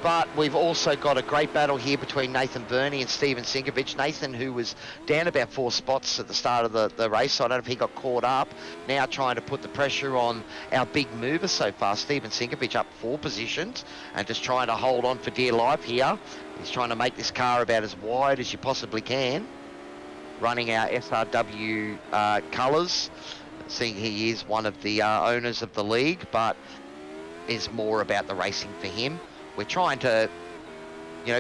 but we've also got a great battle here between Nathan Burney and Steven Sinkovich. Nathan, who was down about 4 spots at the start of the race, so I don't know if he got caught up, now trying to put the pressure on our big mover so far. Steven Sinkovich up 4 positions and just trying to hold on for dear life here. He's trying to make this car about as wide as you possibly can, running our SRW colours, seeing he is one of the owners of the league, but is more about the racing for him. We're trying to,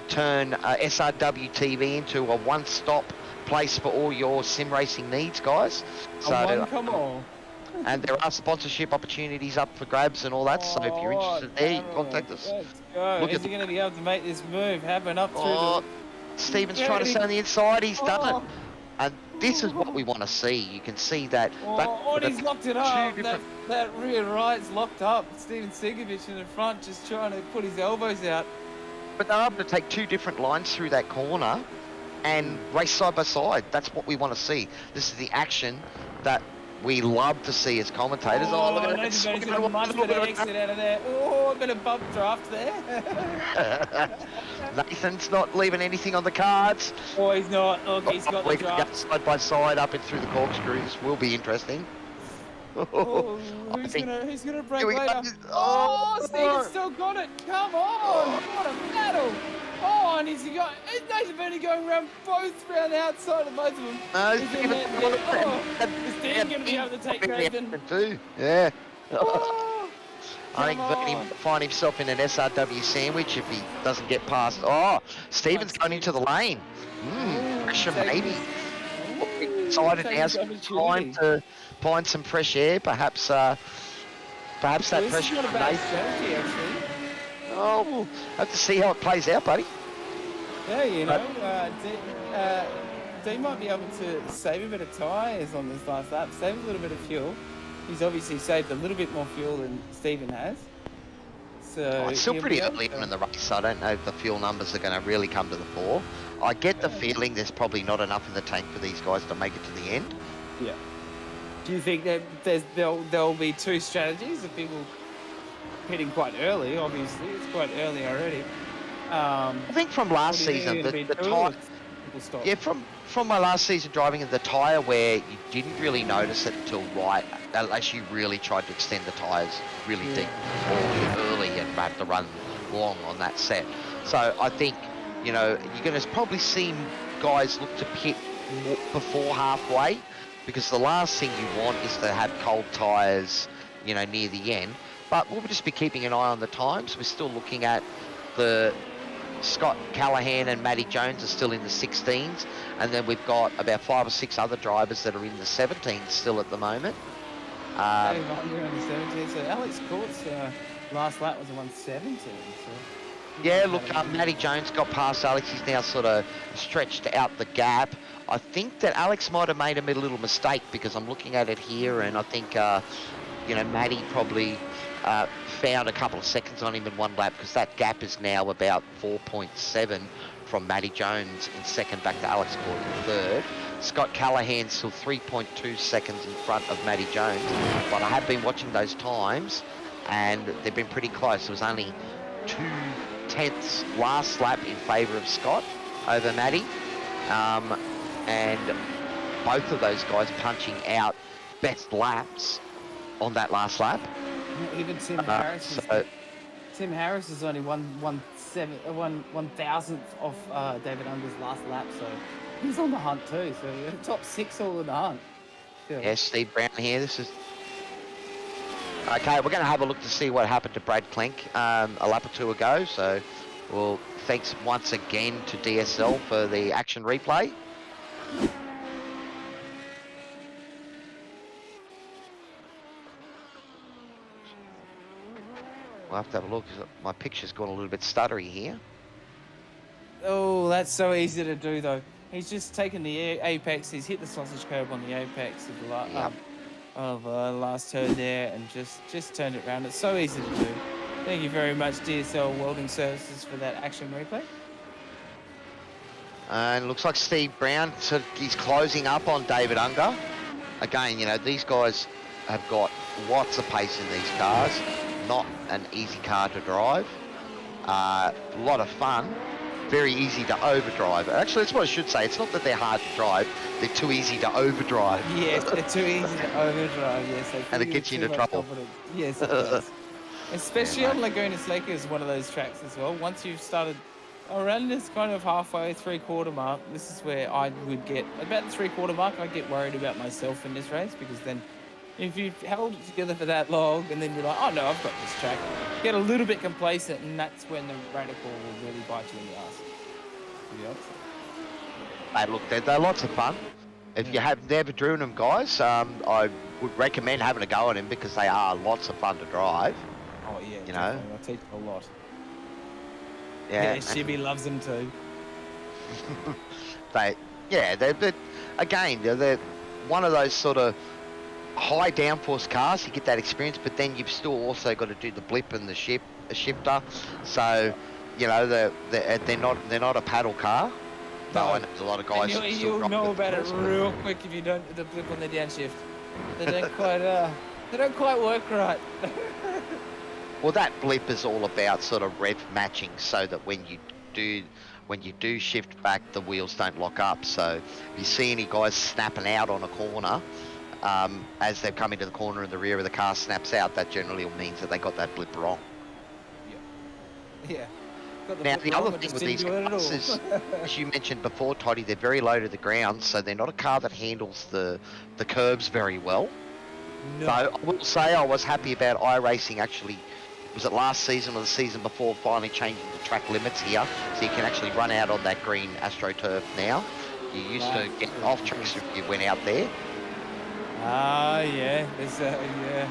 turn SRW TV into a one-stop place for all your sim racing needs, guys. So, come on. And there are sponsorship opportunities up for grabs and all that, so if you're interested there, you can contact us. Let's go. Is he going to be able to make this move happen up through the... Stephen's trying to stay on the inside. He's done it. And this is what we want to see. You can see that... he's locked it up. That rear right's locked up. Steven Sinkovich in the front just trying to put his elbows out. But they're able to take 2 different lines through that corner and race side by side. That's what we want to see. This is the action that we love to see as commentators. Look at that. He's got a much better exit out of there. Oh, a bit of bump draft there. Nathan's not leaving anything on the cards. Oh, he's not. Look, he's got the draft. Side by side up in through the corkscrew. This will be interesting. Who's gonna break later? Steven's still got it. Come on. What a battle. Oh, and is Nathan Burney going around the outside of both of them? No, is Steven going to be able to take Nathan? Too. Yeah. I think Burney might find himself in an SRW sandwich if he doesn't get past. Steven's going into the lane. Pressure maybe. Excited now, trying to find some fresh air. Perhaps that pressure from Nathan. We'll have to see how it plays out, buddy. Yeah, D might be able to save a bit of tyres on this last lap, save a little bit of fuel. He's obviously saved a little bit more fuel than Steven has. So it's still pretty early on in the race, so I don't know if the fuel numbers are going to really come to the fore. I get the feeling there's probably not enough in the tank for these guys to make it to the end. Yeah. Do you think that there'll be 2 strategies of people pitting quite early? Obviously, it's quite early already. I think from last season, people stop. Yeah, from my last season driving in the tyre where you didn't really notice it until right, unless you really tried to extend the tyres really deep or early and have to run long on that set. So I think, you know, you're going to probably see guys look to pit before halfway, because the last thing you want is to have cold tyres, you know, near the end. But we'll just be keeping an eye on the times. We're still looking at the Scott Callahan and Matty Jones are still in the 16s, and then we've got about 5 or 6 other drivers that are in the 17s still at the moment. You're on the 17. So Alex Court's last lap was a 117. So yeah, look, Matty Jones got past Alex. He's now sort of stretched out the gap. I think that Alex might have made a little mistake, because I'm looking at it here, and I think, you know, Matty probably found a couple of seconds on him in one lap, because that gap is now about 4.7 from Matty Jones in second back to Alex Court in third. Scott Callahan's still 3.2 seconds in front of Matty Jones, but I have been watching those times and they've been pretty close. It was only 2/10 last lap in favour of Scott over Matty, and both of those guys punching out best laps on that last lap. Even Tim Harris. Tim Harris is only 1/1000th off David Unger's last lap, so he's on the hunt too. So top 6 all in the hunt. Yeah, Steve Brown here. This is okay. We're going to have a look to see what happened to Brad Clink a lap or 2 ago. So, well, thanks once again to DSL for the action replay. We'll have to have a look. My picture's gone a little bit stuttery here. Oh, that's so easy to do though. He's just taken the apex. He's hit the sausage curb on the apex of the last turn there, and just turned it around. It's so easy to do. Thank you very much, DSL Welding Services, for that action replay. And it looks like Steve Brown, so he's closing up on David Unger. Again, you know, these guys have got lots of pace in these cars. Not an easy car to drive. A lot of fun. Very easy to overdrive. Actually, that's what I should say. It's not that they're hard to drive. They're too easy to overdrive. Yes, they're too easy to overdrive. Yes, and it gets you into trouble. Yes, it does. Especially on Laguna Seca is one of those tracks as well. Once you've started around this kind of halfway, 3/4 mark, this is where I would get, about the 3/4 mark, I get worried about myself in this race, because then if you've held it together for that long and then you're like, oh no, I've got this track, get a little bit complacent, and that's when the radical will really bite you in the ass, to be honest. Hey, look, they're lots of fun. If you have never driven them, guys, I would recommend having a go at them, because they are lots of fun to drive. Oh yeah, you know, I teach them a lot. Yeah, Shibby loves them too. they're again, they're one of those sort of high downforce cars. You get that experience, but then you've still also got to do the blip and the shifter. So, you know, they're not a paddle car. No, I know there's a lot of guys. You'll know about it real quick if you don't the blip on the downshift. They don't quite work right. Well, that blip is all about sort of rev matching, so that when you do shift back, the wheels don't lock up. So if you see any guys snapping out on a corner, as they're coming to the corner and the rear of the car snaps out, that generally means that they got that blip wrong. Yeah. Now, the other thing with these cars is, as you mentioned before, Toddy, they're very low to the ground, so they're not a car that handles the curbs very well. No. So I will say I was happy about iRacing actually, was it last season or the season before, finally changing the track limits here, so you can actually run out on that green AstroTurf now. You used to get off tracks if you went out there. Yeah. There's yeah.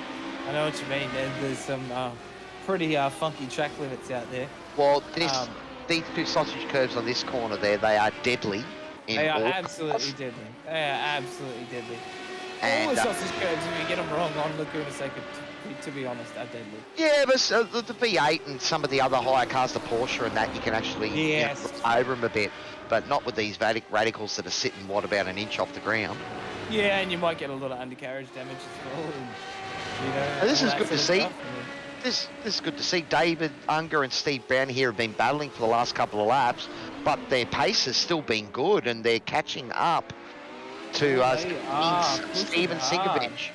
I know what you mean. There's some pretty funky track limits out there. Well, these two sausage curves on this corner there, they are deadly. They are absolutely deadly. They are absolutely deadly. And all the sausage curves, if you get them wrong on Laguna Seca, to be honest, are deadly. Yeah, but the V8 and some of the other higher cars, the Porsche and that, you can actually over them a bit, but not with these radicals that are sitting, about an inch off the ground. Yeah, and you might get a lot of undercarriage damage as well. And, you know, and this is good to see. This is good to see. David Unger and Steve Brown here have been battling for the last couple of laps. but their pace has still been good, and they're catching up to Stephen Sinkovich.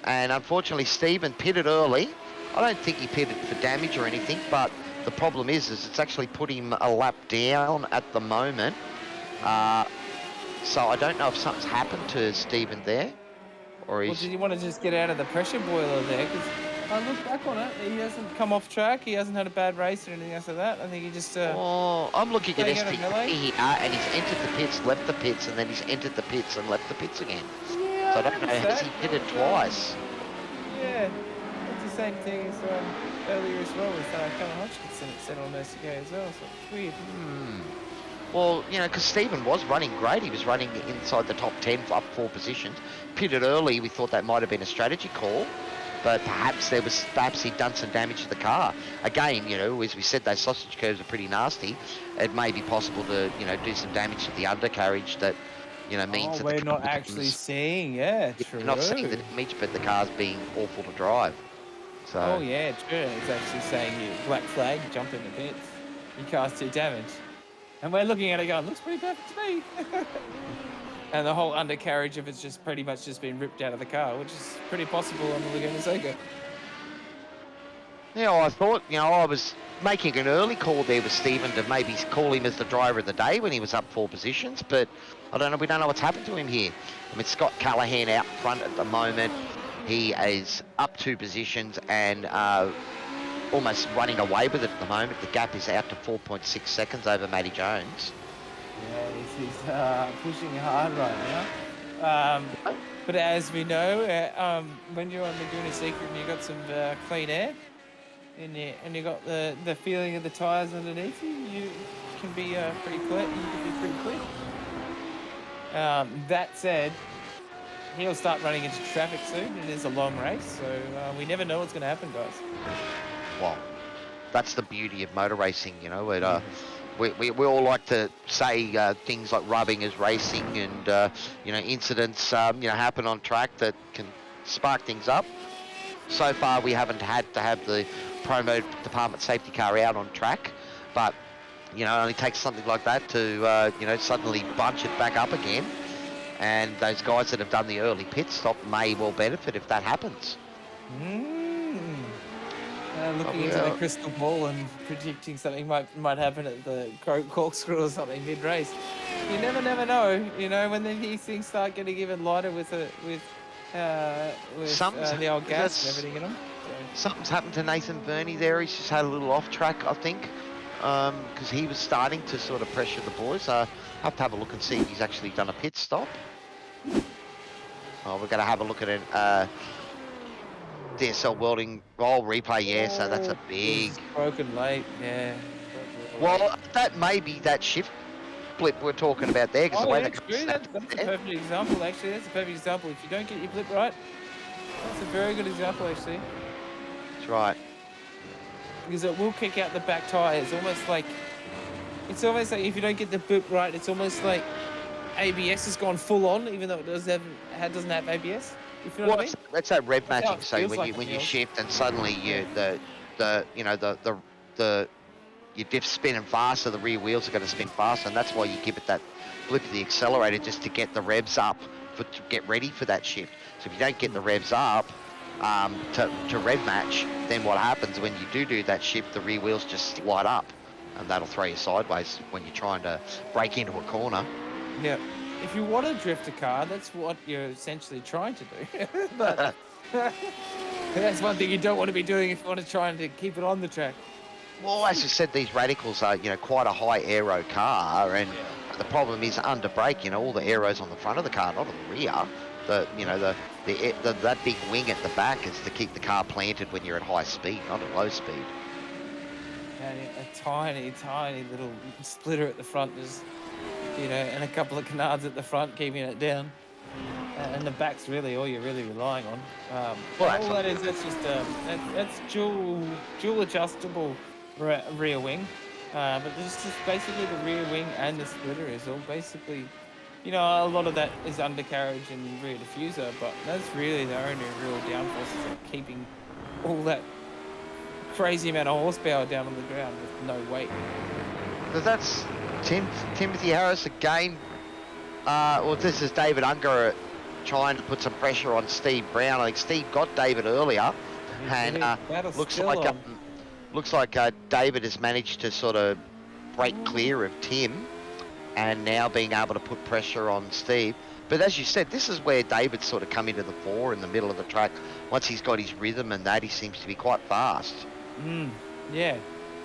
And unfortunately, Stephen pitted early. I don't think he pitted for damage or anything, but the problem is it's actually put him a lap down at the moment. So I don't know if something's happened to Stephen there, or Well, did you want to just get out of the pressure boiler there? Because I look back on it, he hasn't come off track. He hasn't had a bad race or anything else like that. I think he just. I'm looking at staying out of ST melee. here, and he's entered the pits, left the pits, and then he's entered the pits and left the pits again. Yeah, So I don't know, has he pitted twice? Yeah, it's the same thing as earlier as well with Callum Hodgkinson at Central Mexico as well. So it's weird. Well, you know, because Stephen was running great. He was running inside the top 10 up 4 positions. Pitted early, we thought that might have been a strategy call, but perhaps he'd done some damage to the car. Again, you know, as we said, those sausage curves are pretty nasty. It may be possible to, you know, do some damage to the undercarriage that, you know, means that we're the not car actually becomes- seeing, yeah, true. You're not seeing the damage, but the car's being awful to drive. So. Oh yeah, true. It's actually saying you black flag, jump in the pits. Your car's too damaged. And we're looking at it going, looks pretty perfect to me. And the whole undercarriage of it's just pretty much just been ripped out of the car, which is pretty possible on the Laguna Seca. Yeah, I thought, you know, I was making an early call there with Stephen to maybe call him as the driver of the day when he was up 4 positions, but I don't know, we don't know what's happened to him here. I mean, Scott Callahan out front at the moment. He is up 2 positions and almost running away with it at the moment. The gap is out to 4.6 seconds over Matty Jones. Yeah, he's pushing hard right now. But as we know, when you're on Laguna Seca and you've got some clean air and you got the feeling of the tyres underneath you, you can be pretty clear. You can be pretty clear. That said, he'll start running into traffic soon. It is a long race, so we never know what's going to happen, guys. Well, that's the beauty of motor racing, you know. We all like to say things like rubbing is racing, and you know, incidents you know, happen on track that can spark things up. So far, we haven't had to have the Promo Dept safety car out on track, but you know, it only takes something like that to you know, suddenly bunch it back up again. And those guys that have done the early pit stop may well benefit if that happens. Looking into the crystal ball and predicting something might happen at the corkscrew or something mid-race. You never know. You know, when these things start getting even lighter with the old gas and everything in them. So. Something's happened to Nathan Burney there. He's just had a little off track, I think, because he was starting to sort of pressure the boys. I'll have to have a look and see if he's actually done a pit stop. Oh, we're going to have a look at it. DSL welding roll replay, yeah, so that's a big... Broken late, yeah. Well, that may be that shift blip we're talking about there, because the way that's a perfect example, actually. That's a perfect example. If you don't get your blip right, that's a very good example, actually. That's right. Because it will kick out the back tyre. It's almost like if you don't get the blip right, it's almost like ABS has gone full on, even though it doesn't have ABS. If you know what I mean? That's that rev matching. So when you shift and suddenly your diff's spinning faster, the rear wheels are going to spin faster, and that's why you give it that blip of the accelerator just to get the revs up to get ready for that shift. So if you don't get the revs up to rev match, then what happens when you do that shift, the rear wheels just slide up, and that'll throw you sideways when you're trying to break into a corner. Yeah. If you want to drift a car, that's what you're essentially trying to do. But that's one thing you don't want to be doing if you want to try and keep it on the track. Well, as you said, these Radicals are, you know, quite a high aero car, and the problem is under brake, you know, all the aero's on the front of the car, not on the rear. That big wing at the back is to keep the car planted when you're at high speed, not at low speed. And a tiny little splitter at the front is, you know, and a couple of canards at the front keeping it down, and the back's really all you're really relying on. That's just that's dual adjustable rear wing, but this is basically the rear wing and the splitter is all basically, you know, a lot of that is undercarriage and rear diffuser, but that's really the only real downforces of keeping all that crazy amount of horsepower down on the ground with no weight. Because Timothy Harris again. Well, this is David Unger trying to put some pressure on Steve Brown. I think Steve got David earlier, and looks like David has managed to sort of break clear of Tim, and now being able to put pressure on Steve. But as you said, this is where David's sort of come into the fore in the middle of the track. Once he's got his rhythm and that, he seems to be quite fast. Yeah,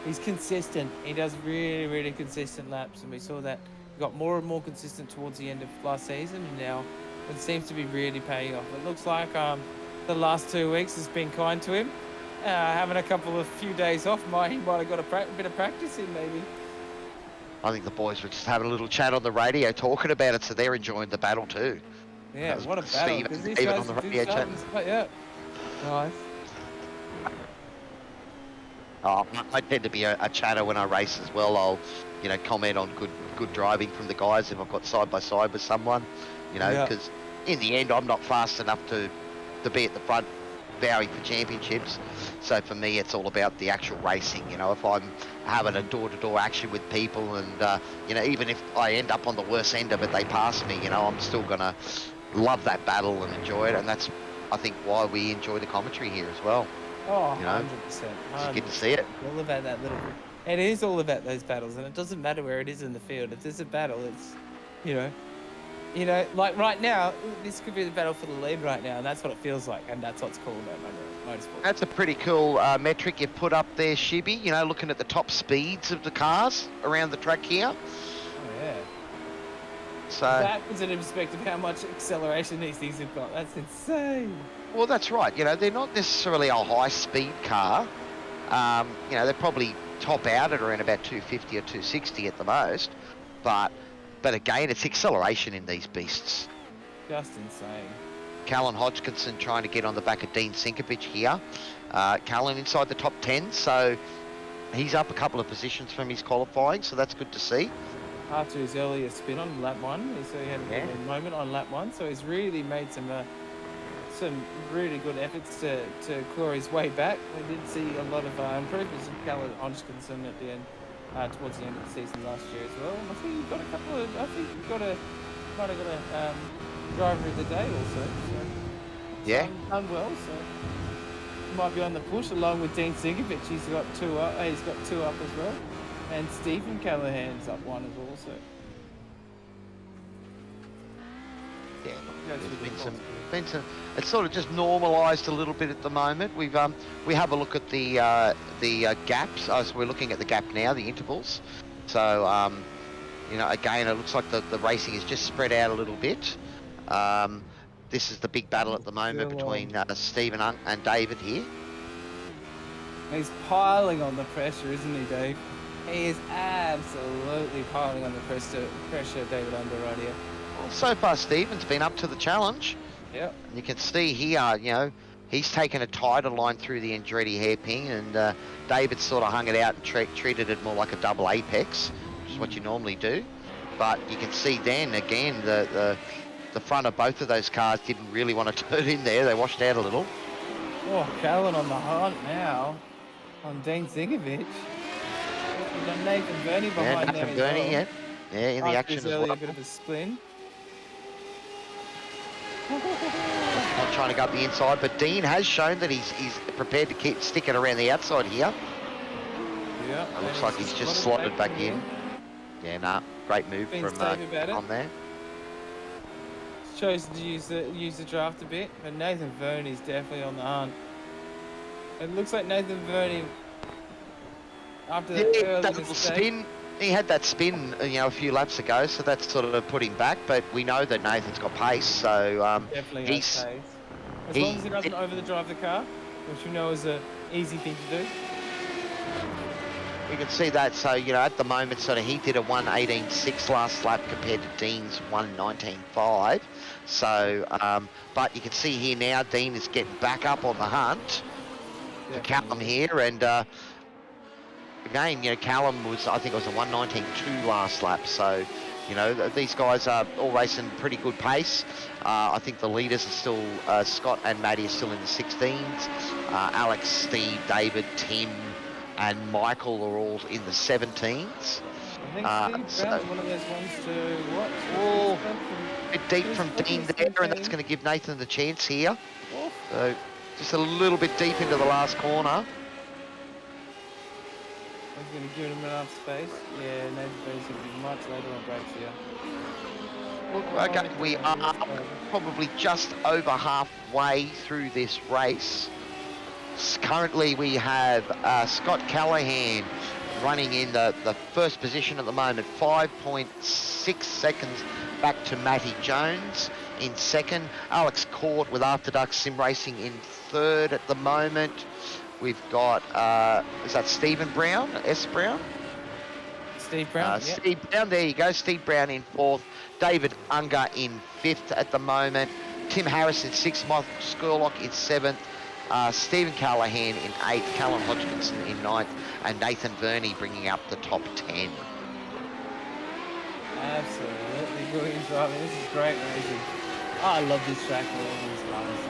he's consistent. He does really, really consistent laps, and we saw that he got more and more consistent towards the end of last season, and now it seems to be really paying off. It looks like the last 2 weeks has been kind to him. Having a few days off, he might have got a bit of practice in maybe. I think the boys were just having a little chat on the radio talking about it, so they're enjoying the battle too. Yeah, what a battle. Steve on the radio chatting. Yeah, nice. Oh, I tend to be a chatter when I race as well. I'll, comment on good driving from the guys if I've got side by side with someone, because in the end I'm not fast enough to be at the front vowing for championships. So for me, it's all about the actual racing. If I'm having a door-to-door action with people, and even if I end up on the worst end of it, they pass me. I'm still gonna love that battle and enjoy it, and that's, I think, why we enjoy the commentary here as well. Oh, 100%. You get to see it. All about that little. It is all about those battles, and it doesn't matter where it is in the field. If there's a battle, it's, like right now, this could be the battle for the lead right now, and that's what it feels like, and that's what's cool about motorsport. That's a pretty cool metric you've put up there, Shibby. Looking at the top speeds of the cars around the track here. Oh yeah. So that puts it in perspective how much acceleration these things have got. That's insane. Well, that's right. They're not necessarily a high-speed car. They probably top out at around about 250 or 260 at the most. But again, it's acceleration in these beasts. Just insane. Callan Hodgkinson trying to get on the back of Dean Sinkovich here. Callan inside the top 10, so he's up a couple of positions from his qualifying, so that's good to see. After his earlier spin on lap 1, so he had a moment on lap 1, so he's really made some really good efforts to claw his way back. We did see a lot of improvements in Callan Hodgkinson at the end, towards the end of the season last year as well. I think he might have got a driver of the day also. So done well. So he might be on the push along with Dean Sinkovich. He's got 2 up. He's got 2 up as well, and Stephen Callahan's up 1 as well. So it's sort of just normalised a little bit at the moment. We have a look at the gaps. So we're looking at the gap now, the intervals. So again, it looks like the racing is just spread out a little bit. This is the big battle at the moment between Stephen and David here. He's piling on the pressure, isn't he, Dave? He is absolutely piling on the pressure, David Unger right here. Well, so far Stephen's been up to the challenge. Yep. And you can see here, he's taken a tighter line through the Andretti hairpin, and David sort of hung it out and treated it more like a double apex, which is what you normally do. But you can see then, again, the front of both of those cars didn't really want to turn in there. They washed out a little. Oh, Callan on the hunt now on Dean Sinkovich. We've got Nathan Burney behind them as well. Yeah, in the action as well. A bit of a spin. Not trying to go up the inside, but Dean has shown that he's prepared to keep sticking around the outside here. Yeah. It looks like he's just slotted back in. Yeah, nah, great move from on there. Chosen to use the draft a bit, but Nathan Verney's definitely on the hunt. It looks like Nathan Verney, after that little spin, he had that spin, a few laps ago, so that's sort of put him back. But we know that Nathan's got pace, so definitely has pace. As long as he doesn't over the drive the car, which we know is an easy thing to do. We can see that. So at the moment, sort of he did a 1:18.6 last lap compared to Dean's 1:19.5. So, but you can see here now, Dean is getting back up on the hunt. For Callum here, and again, Callum was, I think it was a 1:19.2 last lap. So, these guys are all racing pretty good pace. I think the leaders are still, Scott and Matty are still in the 16s. Alex, Steve, David, Tim, and Michael are all in the 17s. I think Steve So Brown's one of those ones to watch. Oh, From, a bit deep he's from looking Dean at there, and Steve that's going to give Nathan the chance here. Brown. So just a little bit deep into the last corner. He's going to give him enough space. Yeah, Nathan Brown's going to be much later on brakes here. Look, okay, we are probably just over halfway through this race. Currently, we have Scott Callahan running in the first position at the moment, 5.6 seconds back to Matty Jones in second. Alex Court with After Dark Sim Racing in third at the moment. We've got, is that Stephen Brown, S. Brown? Steve Brown, yeah. Steve Brown, there you go. Steve Brown in fourth. David Unger in fifth at the moment. Tim Harris in sixth. Michael Skurlock in seventh. Stephen Callahan in eighth. Callum Hodgkinson in ninth. And Nathan Verney bringing up the top 10. Absolutely brilliant driving. This is great racing. I love this track with all these lines.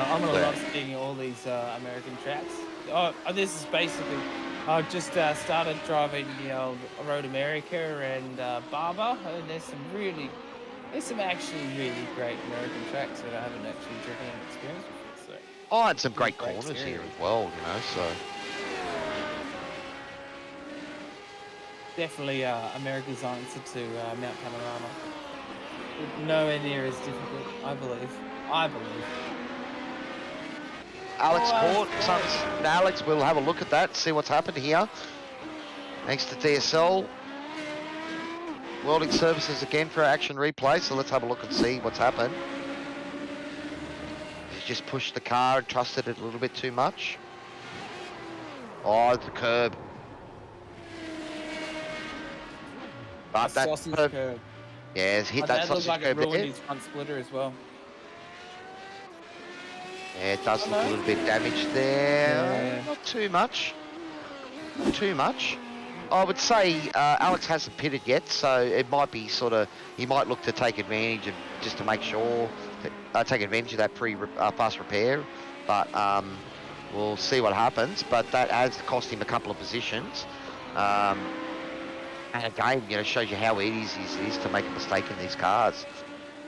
I'm going to love seeing all these American tracks. This is basically... I've just started driving, Road America and Barber, and there's some actually really great American tracks that I haven't actually driven and experienced before. So. And some great corners here as well, so. Definitely America's answer to Mount Panorama. Nowhere near as difficult, I believe. Alex Court, Alex, we'll have a look at that, see what's happened here. Thanks to DSL. Welding Services again for action replay, so let's have a look and see what's happened. He's just pushed the car and trusted it a little bit too much. Oh, the curb. But that curb. Yeah, it's hit that sausage curb. That looked like it ruined his front splitter as well. Yeah, it does look a little bit damaged there. Yeah. Not too much. Not too much. I would say Alex hasn't pitted yet, so it might be he might look to take advantage of, just to make sure, take advantage of that fast repair. But we'll see what happens. But that has cost him a couple of positions. And again, shows you how easy it is to make a mistake in these cars.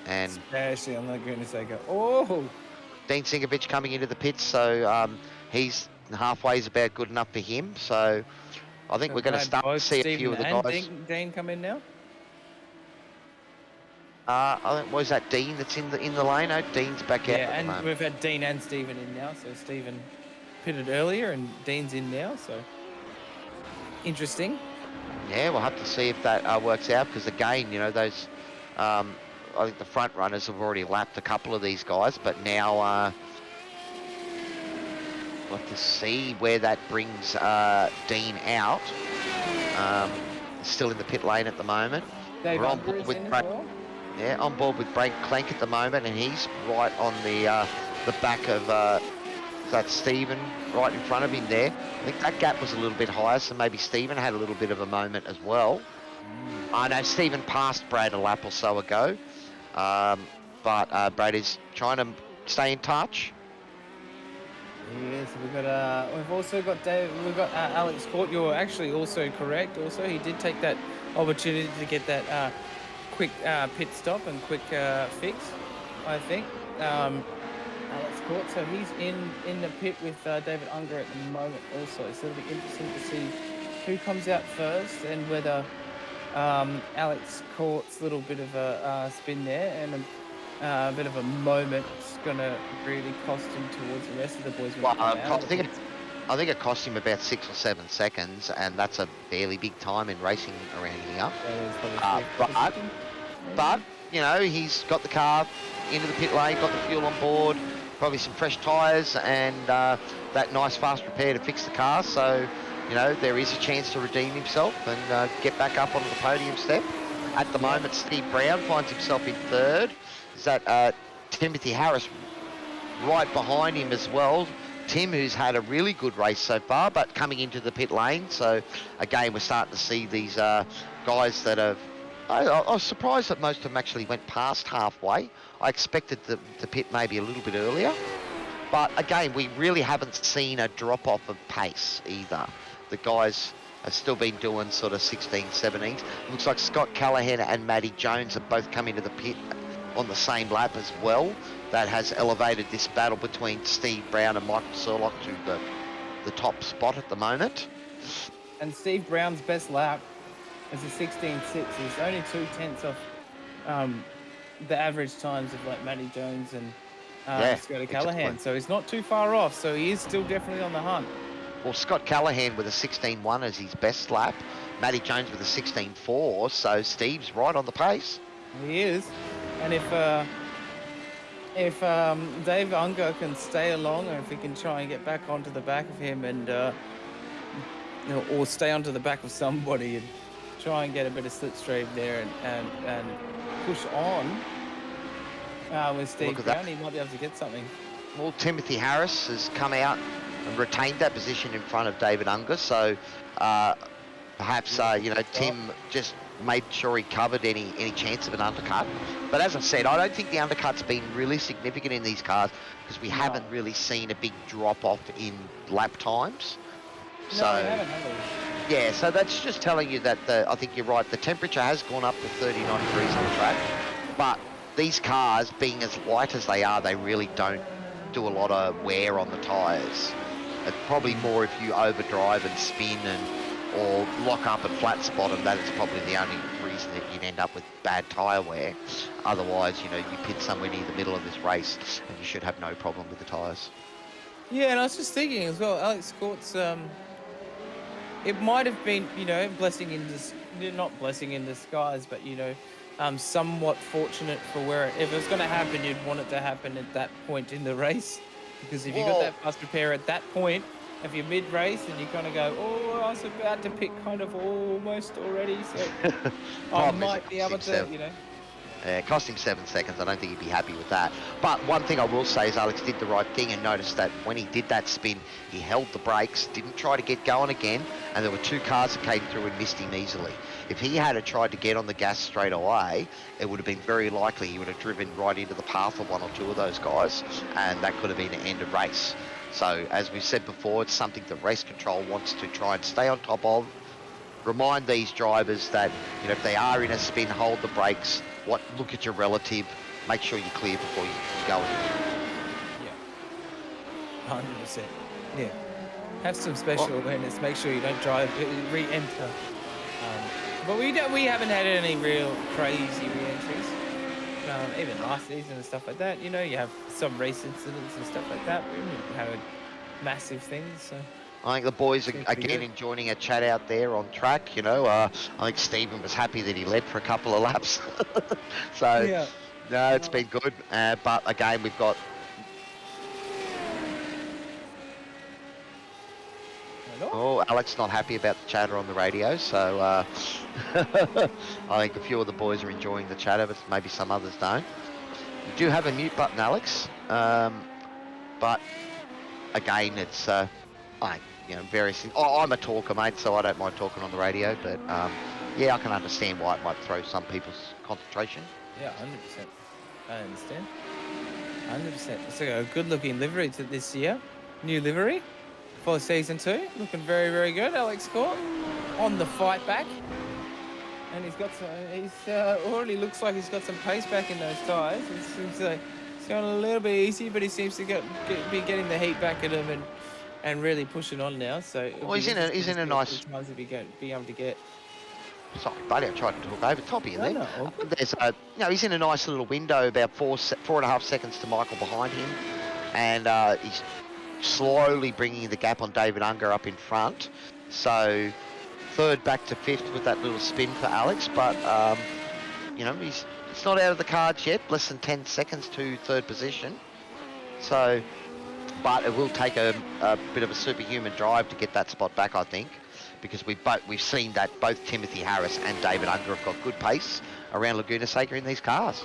And especially on Laguna Seca. Oh! Dean Singovich coming into the pits, so he's halfway is about good enough for him. So I think we're going to start to see a few of the guys. Dean come in now. I think was that Dean that's in the lane. No, Dean's back out. Yeah, and we've had Dean and Stephen in now. So Stephen pitted earlier, and Dean's in now. So interesting. Yeah, we'll have to see if that works out, because again, those. I think the front runners have already lapped a couple of these guys, but now we'll have to see where that brings Dean out. Still in the pit lane at the moment. We're on board with on board with Brake Clank at the moment, and he's right on the back of that Stephen right in front of him there. I think that gap was a little bit higher, so maybe Stephen had a little bit of a moment as well. I know Stephen passed Brad a lap or so ago. But Brad is trying to stay in touch. Yes, we've also got Alex Court. You're actually also correct. Also, he did take that opportunity to get that quick pit stop and quick fix, I think. Alex Court, so he's in the pit with David Unger at the moment also. So it'll be interesting to see who comes out first and whether Alex Court's little bit of a spin there and a bit of a moment is going to really cost him towards the rest of the boys. I think it cost him about 6 or 7 seconds, and that's a fairly big time in racing around here. But he's got the car into the pit lane, got the fuel on board, probably some fresh tyres, and that nice fast repair to fix the car. So there is a chance to redeem himself and get back up onto the podium step. At the moment, Steve Brown finds himself in third. Is that Timothy Harris right behind him as well. Tim, who's had a really good race so far, but coming into the pit lane. So, again, we're starting to see these guys that have... I was surprised that most of them actually went past halfway. I expected the pit maybe a little bit earlier. But, again, we really haven't seen a drop-off of pace either. The guys have still been doing sort of 16, 17s. Looks like Scott Callahan and Matty Jones have both come into the pit on the same lap as well. That has elevated this battle between Steve Brown and Michael Surlock to the top spot at the moment. And Steve Brown's best lap is a 16.6. He's only 0.2 off the average times of like Matty Jones and Scott Callahan. So he's not too far off. So he is still definitely on the hunt. Well, Scott Callahan with a 16.1 as his best lap. Matty Jones with a 16.4. So Steve's right on the pace. He is. And if Dave Unger can stay along, or if he can try and get back onto the back of him and or stay onto the back of somebody and try and get a bit of slipstream there and push on with Steve Brown, he might be able to get something. Well, Timothy Harris has come out and retained that position in front of David Unger, so perhaps Tim just made sure he covered any chance of an undercut. But as I said, I don't think the undercut's been really significant in these cars because we haven't really seen a big drop off in lap times. No, we haven't, have we? Yeah, so that's just telling you that I think you're right. The temperature has gone up to 39 degrees on the track, but these cars, being as light as they are, they really don't do a lot of wear on the tyres. It's probably more if you overdrive and spin or lock up and flat spot them. That is probably the only reason that you'd end up with bad tyre wear. Otherwise, you pit somewhere near the middle of this race and you should have no problem with the tyres. Yeah, and I was just thinking as well, Alex Court's, it might have been, not blessing in disguise, but, somewhat fortunate for where if it was going to happen, you'd want it to happen at that point in the race. Because if you got that fast repair at that point, if you're mid-race and you kind of go, I was about to pick kind of almost already, so I might be able to, Yeah, it cost him 7 seconds. I don't think he'd be happy with that. But one thing I will say is Alex did the right thing and noticed that when he did that spin, he held the brakes, didn't try to get going again, and there were two cars that came through and missed him easily. If he had tried to get on the gas straight away, it would have been very likely he would have driven right into the path of one or two of those guys, and that could have been the end of race. So, as we've said before, it's something that race control wants to try and stay on top of. Remind these drivers that, if they are in a spin, hold the brakes, look at your relative, make sure you're clear before you go in. Yeah. 100%. Yeah. Have some special awareness, make sure you don't re-enter. But we haven't had any real crazy re-entries. Even last season and stuff like that, you have some race incidents and stuff like that. We haven't had massive things, so... I think the boys are again enjoying a chat out there on track. I think Stephen was happy that he led for a couple of laps. So, no, it's been good. But again, we've got... Oh, Alex not happy about the chatter on the radio. So, I think a few of the boys are enjoying the chatter, but maybe some others don't. You do have a mute button, Alex. But again, it's... various things. I'm a talker, mate, so I don't mind talking on the radio, but I can understand why it might throw some people's concentration. Yeah, 100%. I understand. 100%. It's a good-looking livery to this year. New livery for season 2. Looking very, very good. Alex Court on the fight back. And he's already looks like he's got some pace back in those tyres. It seems like it's going a little bit easy, but he seems to be getting the heat back at him and really pushing on now. So he's in a nice... times to be able to get... Sorry, buddy, I tried to talk over top of you there. No. There's he's in a nice little window, about 4.5 seconds to Michael behind him, and he's slowly bringing the gap on David Unger up in front. So third back to fifth with that little spin for Alex, but it's not out of the cards yet. Less than 10 seconds to third position. So, but it will take a bit of a superhuman drive to get that spot back, I think, because we've seen that both Timothy Harris and David Unger have got good pace around Laguna Seca in these cars.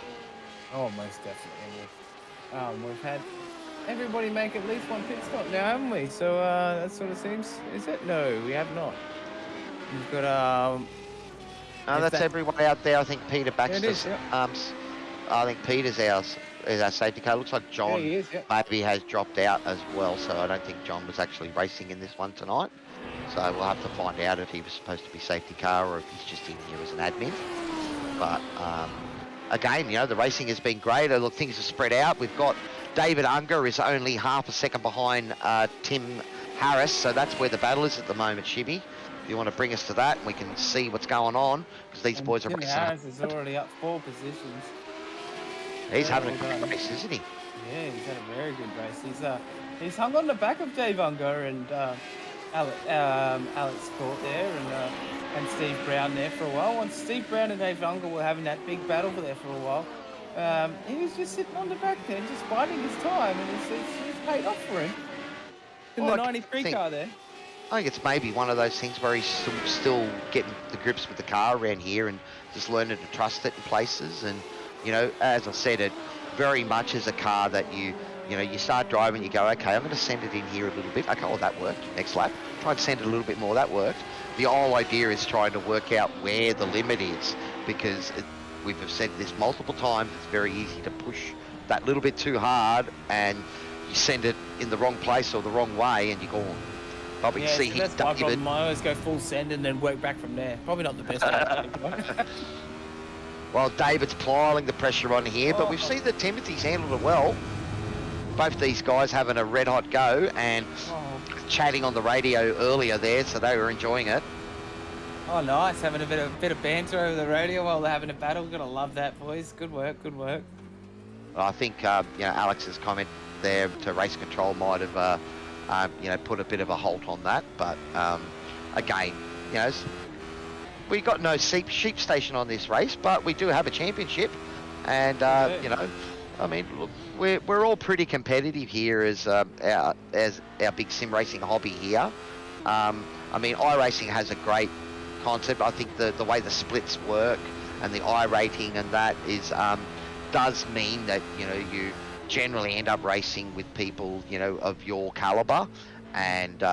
Oh, most definitely. We've had everybody make at least one pit stop now, haven't we? So that sort of seems... Is it? No, we have not. We've got... No, that's everyone out there. I think Peter Baxter... I think Peter's our safety car. Looks like John he is, maybe has dropped out as well, so I don't think John was actually racing in this one tonight. So we'll have to find out if he was supposed to be safety car or if he's just in here as an admin. But again, the racing has been great. Look, things are spread out. We've got David Unger is only half a second behind Tim Harris, so that's where the battle is at the moment, Shibby. If you want to bring us to that, and we can see what's going on, because these boys are Tim racing. Harris is already up 4 positions. He's having a good race, isn't he? Yeah, he's had a very good race. He's hung on the back of Dave Unger and Alex Court there, and Steve Brown there for a while. Once Steve Brown and Dave Unger were having that big battle there for a while, he was just sitting on the back there, just biding his time, and it's paid off for him. In the 93 car there. I think it's maybe one of those things where he's still getting the grips with the car around here and just learning to trust it in places. And, as I said, it very much is a car that you start driving, you go, okay, I'm going to send it in here a little bit. Okay, well, that worked. Next lap. Try to send it a little bit more. That worked. The whole idea is trying to work out where the limit is, because we've said this multiple times, it's very easy to push that little bit too hard and you send it in the wrong place or the wrong way and you're gone. Probably yeah, see so that's my problem. I always go full send and then work back from there. Probably not the best way. Well, David's piling the pressure on here, but we've seen that Timothy's handled it well. Both these guys having a red-hot go and chatting on the radio earlier there, so they were enjoying it. Oh, nice. Having a bit of banter over the radio while they're having a battle. Gotta love that, boys. Good work, good work. Well, I think, Alex's comment there to race control might have, put a bit of a halt on that. But, again, we got no sheep station on this race, but we do have a championship. And, look, we're all pretty competitive here as our big sim racing hobby here. iRacing has a great concept. I think the way the splits work and the iRating and that is does mean that you generally end up racing with people of your caliber, and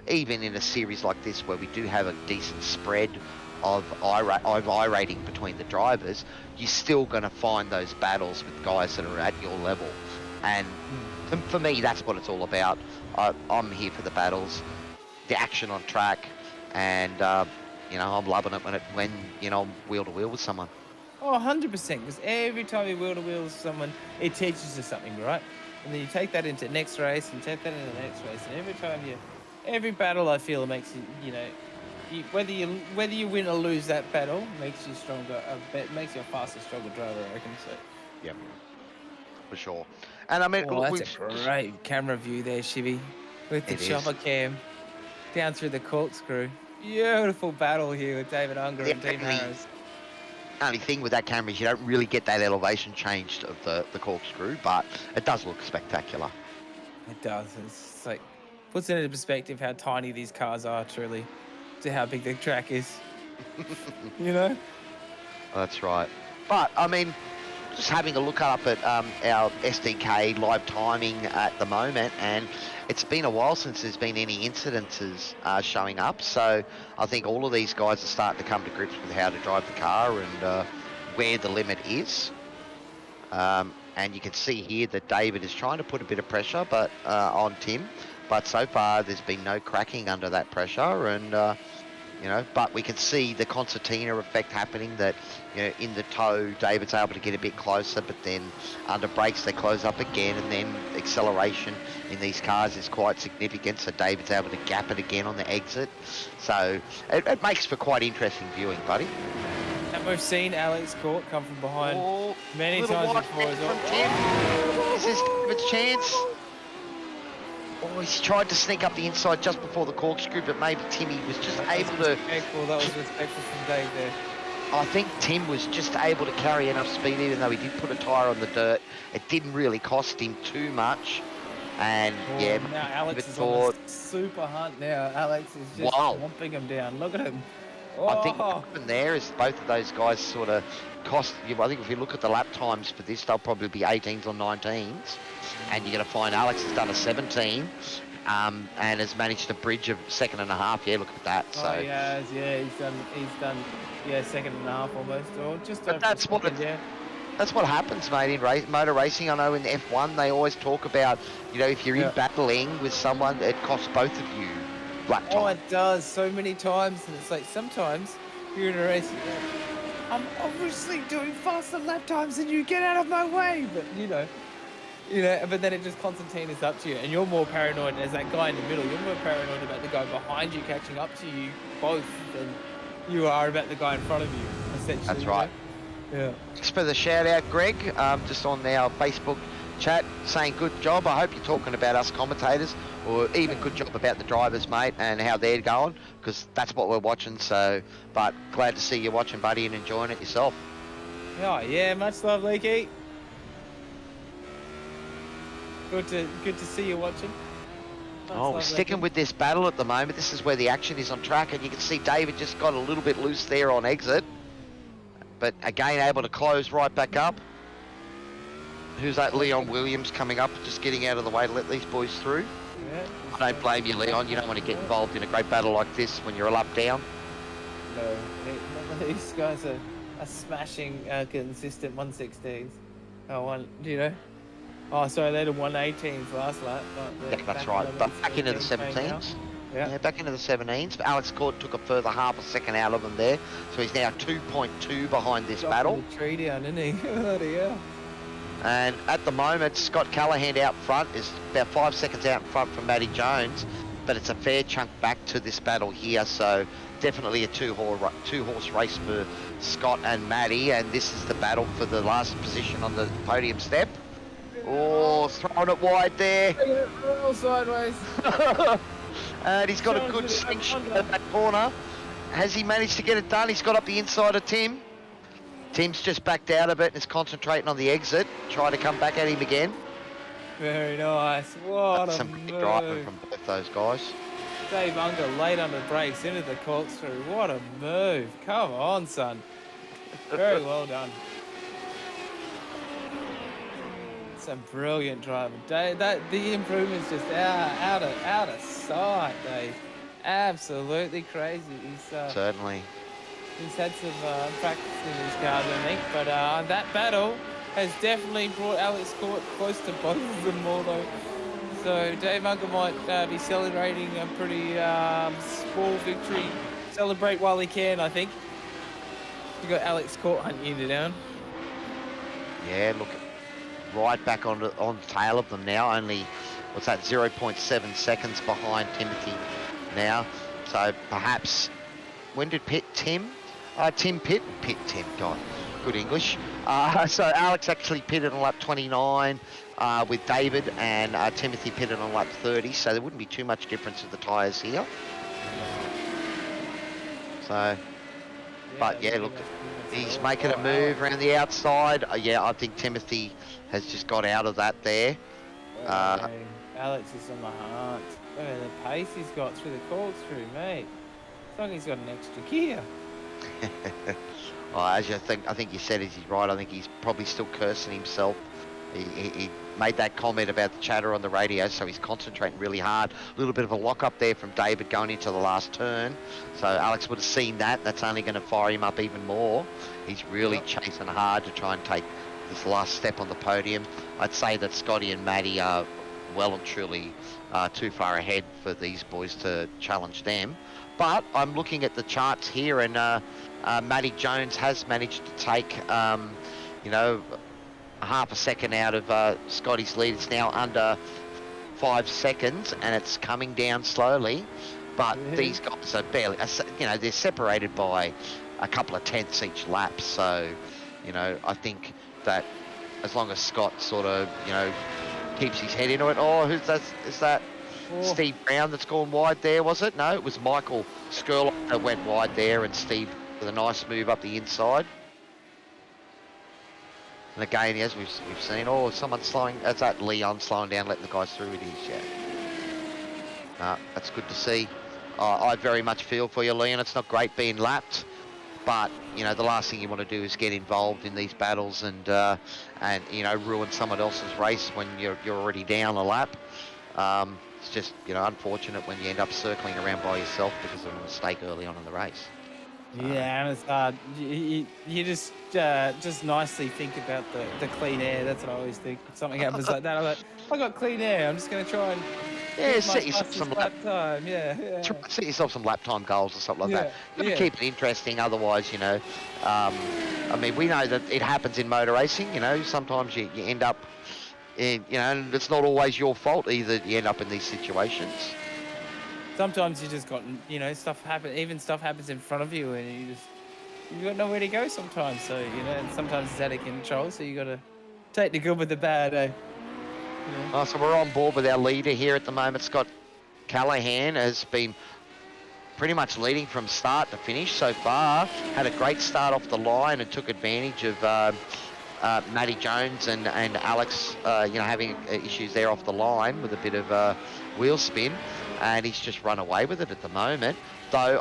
even in a series like this where we do have a decent spread of iRating between the drivers, you're still going to find those battles with guys that are at your level. And for me, that's what it's all about. I'm here for the battles, the action on track, and I'm loving it when I'm wheel to wheel with someone. Oh, 100%, because every time you wheel to wheel with someone, it teaches you something, right? And then you take that into next race and take that into the next race, and every battle I feel makes you, whether you win or lose that battle, makes you stronger. Makes you a faster, stronger driver, I reckon. So. Yeah, for sure. And that's a great camera view there, Shibby, with the chopper cam down through the corkscrew. Beautiful battle here with David Unger and Dean Harris. Only thing with that camera is you don't really get that elevation changed of the corkscrew, but it does look spectacular. It does. It's like puts it into perspective how tiny these cars are, truly, to how big the track is. That's right. But just having a look up at our SDK live timing at the moment, and it's been a while since there's been any incidences showing up, so I think all of these guys are starting to come to grips with how to drive the car and where the limit is. And you can see here that David is trying to put a bit of pressure on Tim, but so far there's been no cracking under that pressure, and but we can see the concertina effect happening, that in the toe David's able to get a bit closer, but then under brakes they close up again, and then acceleration in these cars is quite significant, so David's able to gap it again on the exit. So it makes for quite interesting viewing, buddy. And we've seen Alex Court come from behind many times before as well. This is David's chance. Oh, he's tried to sneak up the inside just before the corkscrew, but maybe Timmy was just able to... That was respectful from Dave there. I think Tim was just able to carry enough speed, even though he did put a tyre on the dirt. It didn't really cost him too much. And, now Alex is on a super hunt now. Alex is just swamping him down. Look at him. I think what happened there is both of those guys sort of cost you. I think if you look at the lap times for this, they'll probably be 18s or 19s. And you're going to find Alex has done a 17 and has managed to bridge a second and a half. Yeah, look at that. So he's done second and a half almost, or just. But that's what happens, mate, in motor racing. I know in F1 they always talk about, if you're in battling with someone, it costs both of you lap Oh, time. it does so many times, and it's like sometimes you're in a race. And you're like, I'm obviously doing faster lap times than you. Get out of my way! But but then it just concertinas up to you, and you're more paranoid as that guy in the middle. You're more paranoid about the guy behind you catching up to you both than you are about the guy in front of you. Essentially, That's right. Yeah. Thanks for the shout out, Greg. Just on our Facebook chat saying good job. I hope you're talking about us commentators, or even good job about the drivers, mate, and how they're going, because that's what we're watching. So, but glad to see you watching, buddy, and enjoying it yourself. Oh yeah, much love, Leaky. Good to see you watching. We're sticking with this battle at the moment. This is where the action is on track, and you can see David just got a little bit loose there on exit, but again able to close right back up. Who's that? Leon Williams coming up, just getting out of the way to let these boys through. Yeah, I don't blame you, Leon. You don't want to get involved in a great battle like this when you're a lap down. No, these guys are smashing consistent 116s. Oh, sorry, they had 118s last lap. Yeah, that's right. But back into the 17s. Yeah, back into the 17s. But Alex Cord took a further half a second out of them there. So he's now 2.2 behind this battle. The tree down, isn't he? Bloody hell. And at the moment, Scott Callahan out front is about 5 seconds out in front from Matty Jones. But it's a fair chunk back to this battle here. So definitely a two-horse race for Scott and Matty. And this is the battle for the last position on the podium step. Oh, throwing it wide there. Real sideways. And he's got a good section at that corner. Has he managed to get it done? He's got up the inside of Tim. Tim's just backed out of it and is concentrating on the exit. Try to come back at him again. Very nice. What That's a some move. good driving from both those guys. Dave Unger late under brakes into the corkscrew. What a move. Come on, son. Very well done. Some brilliant driving. Dave, the improvement's just out of sight, Dave. Absolutely crazy. Certainly. He's had some practice in his cars, I think. But that battle has definitely brought Alex Court close to both of them, although. So Dave Unger might be celebrating a pretty small victory. Celebrate while he can, I think. You got Alex Court hunting you down. Yeah, look, right back on the tail of them now. Only, 0.7 seconds behind Timothy now. So perhaps, when did Tim pit? Tim, God, good English. So Alex actually pitted on lap 29 with David, and Timothy pitted on lap 30. So there wouldn't be too much difference with the tyres here. So, but yeah, look, he's making a move around the outside. Yeah, I think Timothy has just got out of that there. Alex is on the hunt. Look at the pace he's got through the corkscrew, mate. It's like he's got an extra gear. Well, I think you said it, he's right. I think he's probably still cursing himself. He made that comment about the chatter on the radio, so he's concentrating really hard. A little bit of a lock-up there from David going into the last turn. So Alex would have seen that. That's only going to fire him up even more. He's really chasing hard to try and take this last step on the podium. I'd say that Scotty and Matty are well and truly too far ahead for these boys to challenge them. But I'm looking at the charts here, and Matty Jones has managed to take, half a second out of Scotty's lead. It's now under 5 seconds, and it's coming down slowly. But these guys are barely, they're separated by a couple of tenths each lap. So, I think that as long as Scott sort of, keeps his head into it. Oh, who's that? Is that Steve Brown that's gone wide there, was it? No, it was Michael Skurlock that went wide there, and Steve with a nice move up the inside. And again, as we've seen, someone's slowing. That's that Leon slowing down, letting the guys through. It is, yeah. That's good to see. I very much feel for you, Leon. It's not great being lapped, but the last thing you want to do is get involved in these battles and ruin someone else's race when you're already down a lap. It's just unfortunate when you end up circling around by yourself because of a mistake early on in the race. Yeah, and it's hard. You just nicely think about the clean air. That's what I always think. If something happens like that, I'm like, I got clean air. I'm just going to try and Yeah, Here's my set yourself fastest some lap time. Yeah, yeah, set yourself some lap time goals or something like that. yeah, Got to yeah. keep it interesting, otherwise, I mean, we know that it happens in motor racing. Sometimes you end up in, and it's not always your fault either. You end up in these situations. Sometimes you just got, stuff happen. Even stuff happens in front of you, and you got nowhere to go sometimes. So and sometimes it's out of control. So you got to take the good with the bad, eh? Oh, so we're on board with our leader here at the moment. Scott Callahan has been pretty much leading from start to finish so far. Had a great start off the line and took advantage of Matty Jones and Alex, having issues there off the line with a bit of wheel spin, and he's just run away with it at the moment. Though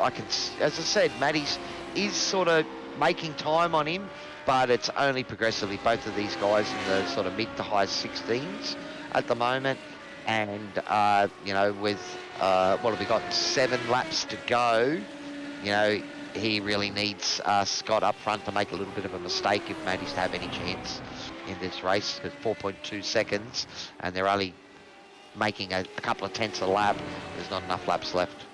as I said, Matty's is sort of making time on him, but it's only progressively. Both of these guys in the sort of mid to high 16s at the moment, and with what have we got? 7 laps to go. He really needs Scott up front to make a little bit of a mistake if Matty's to have any chance in this race. Because 4.2 seconds, and they're only making a couple of tenths a lap. There's not enough laps left.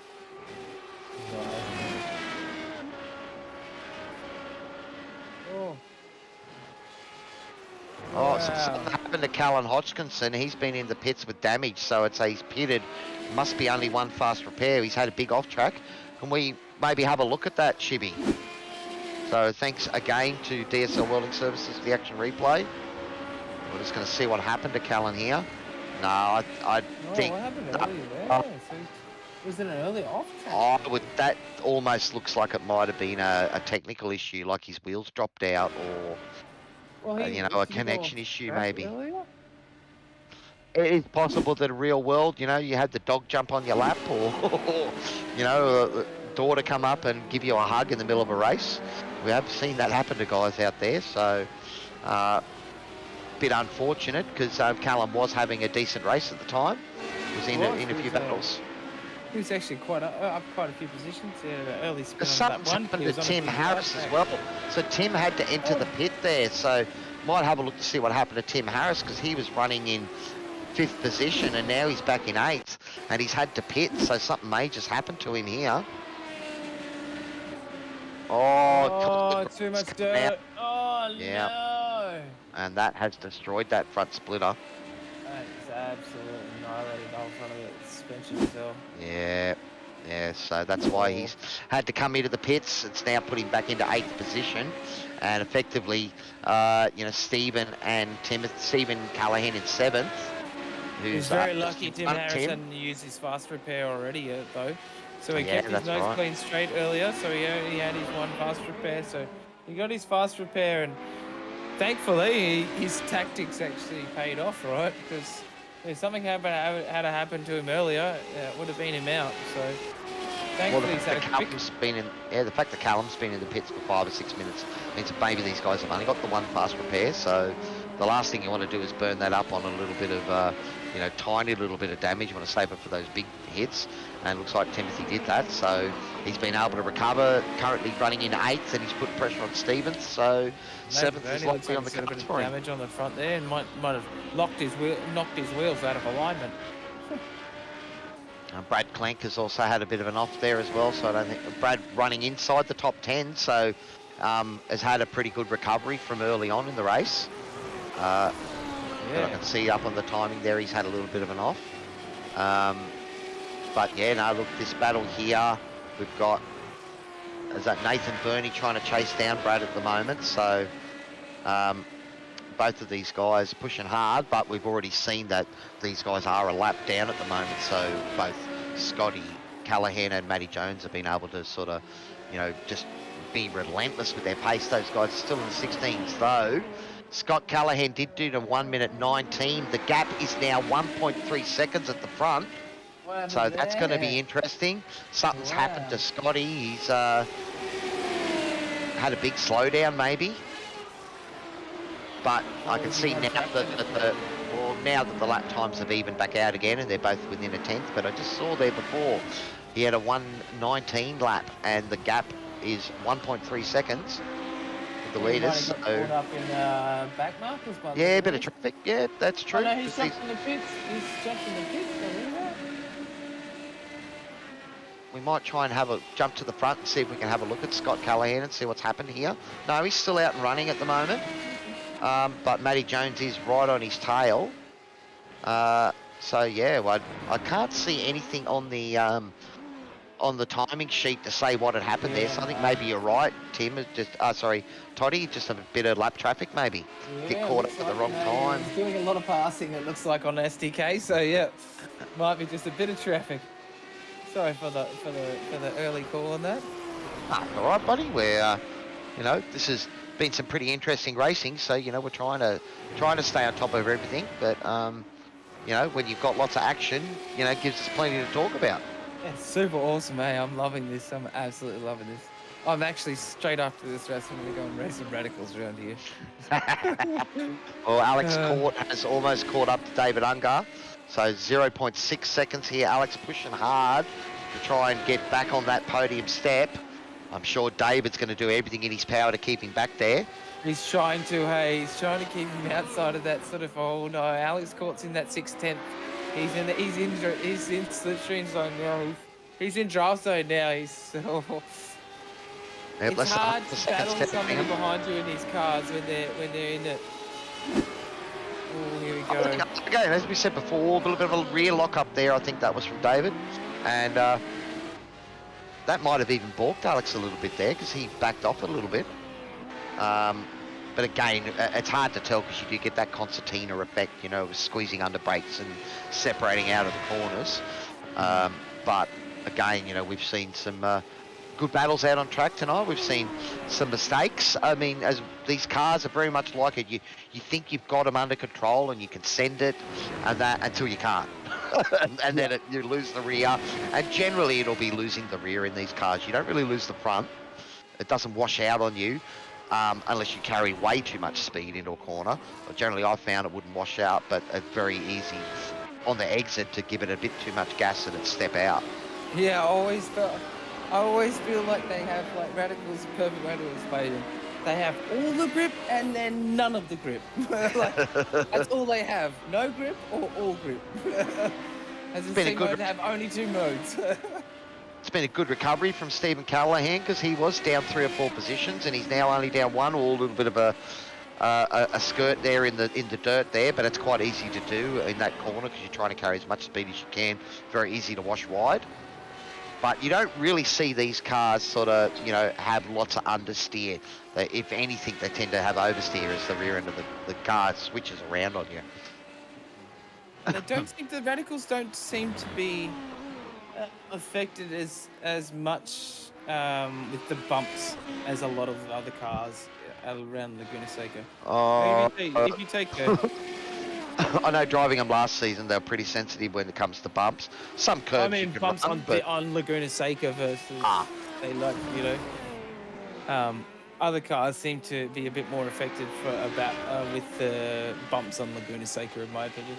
Wow. Something happened to Callan Hodgkinson. He's been in the pits with damage, so it's he's pitted. Must be only one fast repair. He's had a big off track. Can we maybe have a look at that, Shibby? So thanks again to DSL Welding Services for the action replay. We're just going to see what happened to Callan here. No, I think... What happened earlier there? So was it an early off track? That almost looks like it might have been a technical issue, like his wheels dropped out, or a connection issue maybe. Earlier? It is possible that in real world, you had the dog jump on your lap, or a daughter come up and give you a hug in the middle of a race. We have seen that happen to guys out there, so bit unfortunate, because Callum was having a decent race at the time. He was in a few battles. He was actually up quite a few positions. Early spin on that one. Happened to Tim Harris as well. So Tim had to enter the pit there. So might have a look to see what happened to Tim Harris, because he was running in 5th position and now he's back in 8th and he's had to pit. So something major's happened to him here. Oh, too much dirt. Oh, yeah. No. And that has destroyed that front splitter. That is absolutely annihilated the whole front of the suspension as well. Yeah, so that's why he's had to come into the pits. It's now put him back into 8th position, and effectively, Stephen Callahan in 7th. He's very lucky Tim Harris hadn't used his fast repair already though. So he kept his nose clean straight earlier, so he only had his one fast repair, so he got his fast repair, and thankfully his tactics actually paid off, right? Because if something had to happen to him earlier, it would have been him out. So thankfully he's had a quick... the fact that Callum's been in the pits for 5 or 6 minutes means that maybe these guys have only got the one fast repair. So the last thing you want to do is burn that up on a little bit of, tiny little bit of damage. You want to save it for those big hits. And it looks like Timothy did that. So he's been able to recover. Currently running in 8th, and he's put pressure on Stevens. So 7th is likely on the cards for him. Damage on the front there, and might have knocked his wheels out of alignment. Brad Clank has also had a bit of an off there as well. So I don't think Brad running inside the top 10. So has had a pretty good recovery from early on in the race. But I can see up on the timing there, he's had a little bit of an off. But yeah, no, look, this battle here, we've got, is that Nathan Burney trying to chase down Brad at the moment. So both of these guys pushing hard, but we've already seen that these guys are a lap down at the moment. So both Scotty Callahan and Matty Jones have been able to sort of, just be relentless with their pace. Those guys are still in the 16s though. Scott Callahan did do to 1:19. The gap is now 1.3 seconds at the front. So that's going to be interesting. Something's happened to Scotty. He's had a big slowdown maybe. But I can see now that the lap times have evened back out again and they're both within a 10th. But I just saw there before, he had a 1:19 lap and the gap is 1.3 seconds. The leaders. So caught up in back markers. Yeah, a bit of traffic. Yeah, that's true. Oh, no, he's jumped in the pits. He's jumped in the pits. we might try and have a jump to the front and see if we can have a look at Scott Callahan and see what's happened here. No, he's still out and running at the moment. But Matty Jones is right on his tail. So yeah, well, I can't see anything on the timing sheet to say what had happened there. So I think maybe you're right, Tim. Is just sorry, Toddy, just a bit of lap traffic maybe. Get caught up at the wrong time. He's doing a lot of passing, it looks like, on SDK. So yeah, might be just a bit of traffic. Sorry for the early call on that. All right, buddy. We're this has been some pretty interesting racing. So we're trying to stay on top of everything. But when you've got lots of action, it gives us plenty to talk about. Yeah, super awesome, eh? I'm loving this. I'm absolutely loving this. I'm actually, straight after this race, I'm going to go and race some radicals around here. Well, Alex Court has almost caught up to David Ungar. So 0.6 seconds here. Alex pushing hard to try and get back on that podium step. I'm sure David's going to do everything in his power to keep him back there. He's trying to keep him outside of that sort of, oh no, Alex Court's in that 6/10. He's in slipstream zone now. He's in draft zone now. It's hard to battle somebody behind you in these cars when they're in it. Oh, here we go. Again, as we said before, a little bit of a rear lock up there. I think that was from David, and that might have even balked Alex a little bit there because he backed off a little bit. But again, it's hard to tell because you do get that concertina effect, squeezing under brakes and separating out of the corners. But again, we've seen some good battles out on track tonight. We've seen some mistakes. I mean, as these cars are very much like it. You think you've got them under control and you can send it, and that until you can't, and then you lose the rear. And generally, it'll be losing the rear in these cars. You don't really lose the front. It doesn't wash out on you. Unless you carry way too much speed into a corner. But generally, I found it wouldn't wash out, but it's very easy on the exit to give it a bit too much gas and it step out. Yeah, I always feel like they have like Radicals, perfect Radicals playing. They have all the grip and then none of the grip. That's all they have. No grip or all grip. As a team mode, have only two modes. It's been a good recovery from Stephen Callahan because he was down 3 or 4 positions and he's now only down 1, or a little bit of a skirt there in the dirt there, but it's quite easy to do in that corner because you're trying to carry as much speed as you can. Very easy to wash wide. But you don't really see these cars sort of, have lots of understeer. If anything, they tend to have oversteer as the rear end of the car switches around on you. The Radicals don't seem to be affected as much with the bumps as a lot of other cars around Laguna Seca. If you take I know driving them last season, they were pretty sensitive when it comes to bumps. Some curves. I mean, bumps on Laguna Seca versus they other cars seem to be a bit more affected with the bumps on Laguna Seca, in my opinion,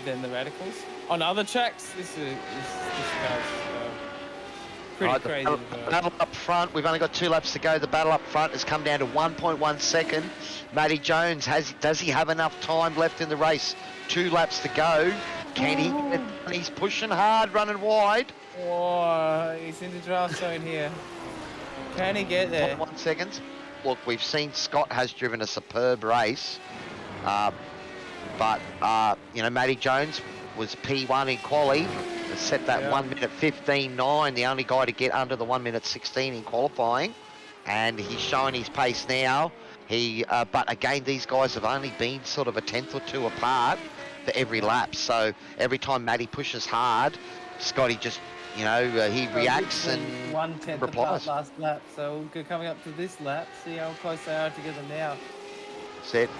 than the Radicals. On other tracks, this car's pretty crazy. The battle up front, we've only got 2 laps to go. The battle up front has come down to 1.1 second. Matty Jones, does he have enough time left in the race? 2 laps to go. Can he? He's pushing hard, running wide. Oh, he's in the draft zone here. Can he get there? 1 second. Look, we've seen Scott has driven a superb race. But Matty Jones was P1 in quali, set that 1 minute 15.9, the only guy to get under the 1 minute 16 in qualifying, and he's showing his pace now. But again, these guys have only been sort of a 10th or 2 apart for every lap. So every time Matty pushes hard, Scotty just, he reacts and 1/10 apart last lap. So we're coming up to this lap, see how close they are together now. Set.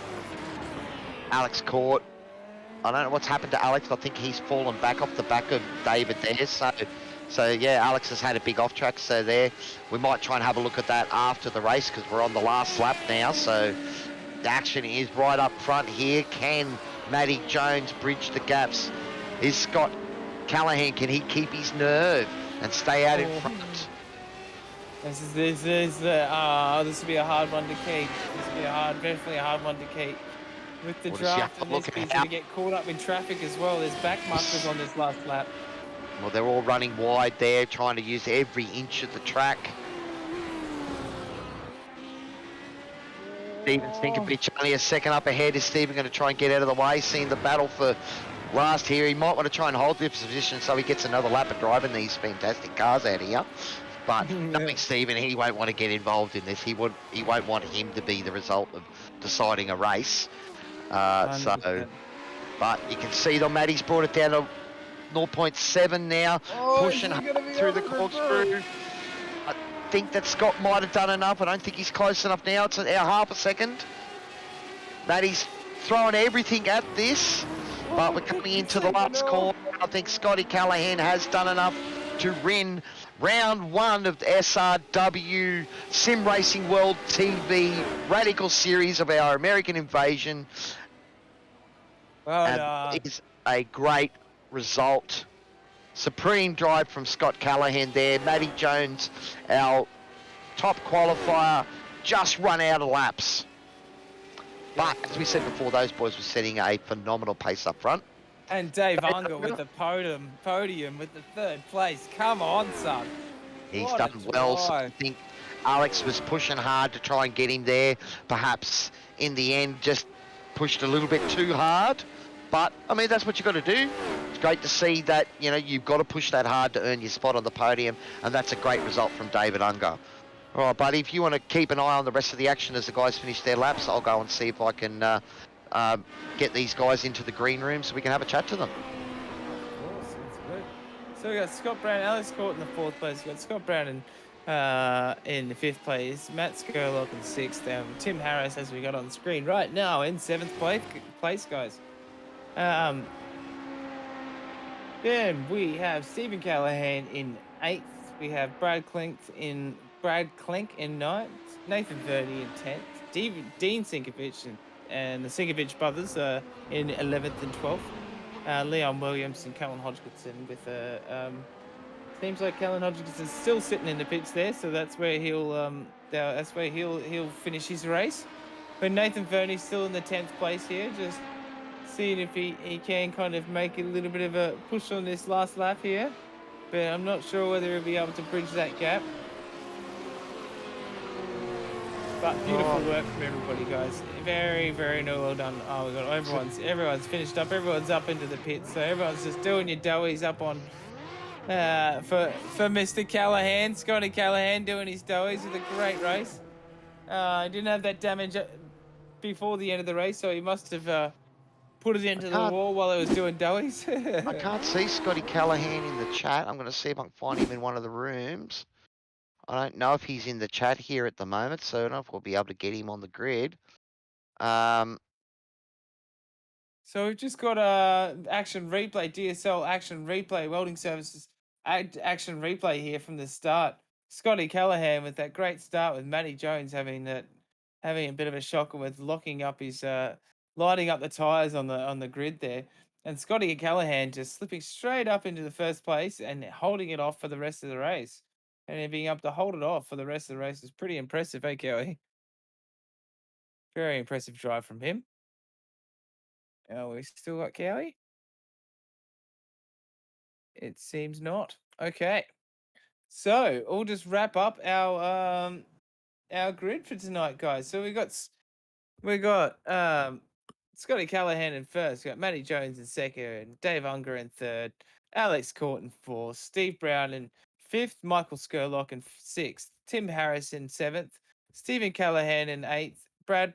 Alex Court. I don't know what's happened to Alex. I think he's fallen back off the back of David there. So yeah, Alex has had a big off track. So there, we might try and have a look at that after the race because we're on the last lap now. So the action is right up front here. Can Matty Jones bridge the gaps? Is Scott Callahan, can he keep his nerve and stay out in front? This will be a hard one to keep. This will be definitely a hard one to keep. With the draft, and there's going to get caught up in traffic as well. There's back markers on this last lap. Well, they're all running wide there, trying to use every inch of the track. Stephen Sinkovich only a second up ahead. Is Stephen going to try and get out of the way? Seeing the battle for last here, he might want to try and hold this position so he gets another lap of driving these fantastic cars out here. But knowing Stephen, he won't want to get involved in this. He won't want him to be the result of deciding a race. But you can see though, Matty's brought it down to 0.7 now, pushing through the corkscrew. I think that Scott might have done enough. I don't think he's close enough now. It's an hour, half a second. Matty's throwing everything at this, but we're coming into the last corner. I think Scotty Callahan has done enough to win round 1 of the SRW Sim Racing World TV Radical Series of our American Invasion. And it's a great result. Supreme drive from Scott Callahan there. Matty Jones, our top qualifier, just run out of laps. But as we said before, those boys were setting a phenomenal pace up front. And Dave Unger with the podium with the 3rd place. Come on, son. He's done well. So I think Alex was pushing hard to try and get him there. Perhaps in the end just pushed a little bit too hard. But, I mean, that's what you've got to do. It's great to see that, you know, you've got to push that hard to earn your spot on the podium, and that's a great result from David Unger. All right, buddy, if you want to keep an eye on the rest of the action as the guys finish their laps, I'll go and see if I can get these guys into the green room so we can have a chat to them. Of course, that's good. So we got Scott Brown, Alex Court in the 4th place. We got Scott Brown in the 5th place, Matt Skurlock in 6th, Tim Harris, as we got on screen right now, in 7th place, guys. Then we have Stephen Callahan in 8th. We have Brad Klink in 9th. Nathan Verdi in 10th. Dean Sinkovich and the Sinkovich brothers in 11th and 12th. Leon Williams and Callan Hodgkinson with seems like Callan Hodgkinson's still sitting in the pits there, so that's where he'll finish his race. But Nathan Verdi's still in the 10th place here, just seeing if he can kind of make a little bit of a push on this last lap here. But I'm not sure whether he'll be able to bridge that gap. But beautiful work from everybody, guys. Very, very well done. Oh, we got everyone's finished up. Everyone's up into the pits, so everyone's just doing your doughies up on for Mr. Callahan, Scotty Callahan, doing his doughies with a great race. Didn't have that damage before the end of the race, so he must have put it into the wall while he was doing doughies. I can't see Scotty Callahan in the chat. I'm going to see if I can find him in one of the rooms. I don't know if he's in the chat here at the moment, so I don't know if we'll be able to get him on the grid. So we've just got action replay, DSL action replay, welding services action replay here from the start. Scotty Callahan with that great start with Matty Jones having a bit of a shocker with locking up his lighting up the tires on the grid there, and Scotty Callahan just slipping straight up into the 1st place and holding it off for the rest of the race. And then being able to hold it off for the rest of the race is pretty impressive, eh, Kelly? Very impressive drive from him. We still got Cowie? It seems not. Okay. So we'll just wrap up our grid for tonight, guys. So we got Scotty Callahan in 1st, we got Matty Jones in 2nd, Dave Unger in 3rd, Alex Court in 4th, Steve Brown in 5th, Michael Skurlock in 6th, Tim Harris in 7th, Stephen Callahan in 8th, Brad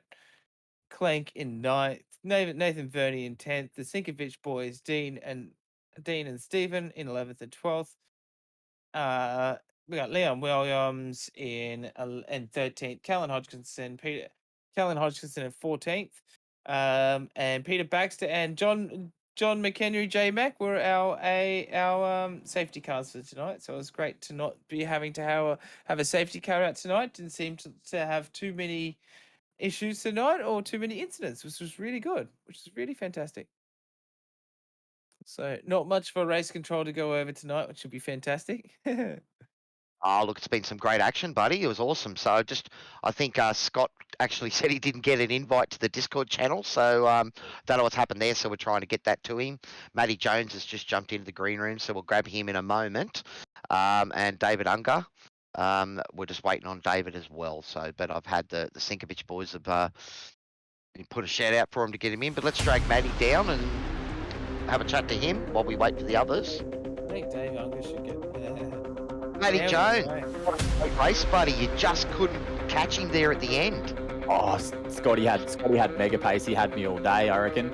Clank in 9th, Nathan Vernie in 10th, the Sinkovich boys, Dean and Stephen in 11th and 12th. We got Leon Williams in 13th, Callan Hodgkinson in 14th, and Peter Baxter and John McHenry J Mac were our safety cars for tonight. So it was great to not be having to have a safety car out tonight. Didn't seem to have too many issues tonight or too many incidents, which was really good, which is really fantastic. So not much for race control to go over tonight, which should be fantastic. Oh, look, it's been some great action, buddy. It was awesome. So I think Scott actually said he didn't get an invite to the Discord channel. So don't know what's happened there. So we're trying to get that to him. Matty Jones has just jumped into the green room. So we'll grab him in a moment. And David Unger. We're just waiting on David as well. So, but I've had the Sinkovich boys have put a shout out for him to get him in. But let's drag Matty down and have a chat to him while we wait for the others. I think Dave Unger should get Matty there we Jones, go. what a great race, buddy. You just couldn't catch him there at the end. Oh, Scotty had mega pace. He had me all day, I reckon.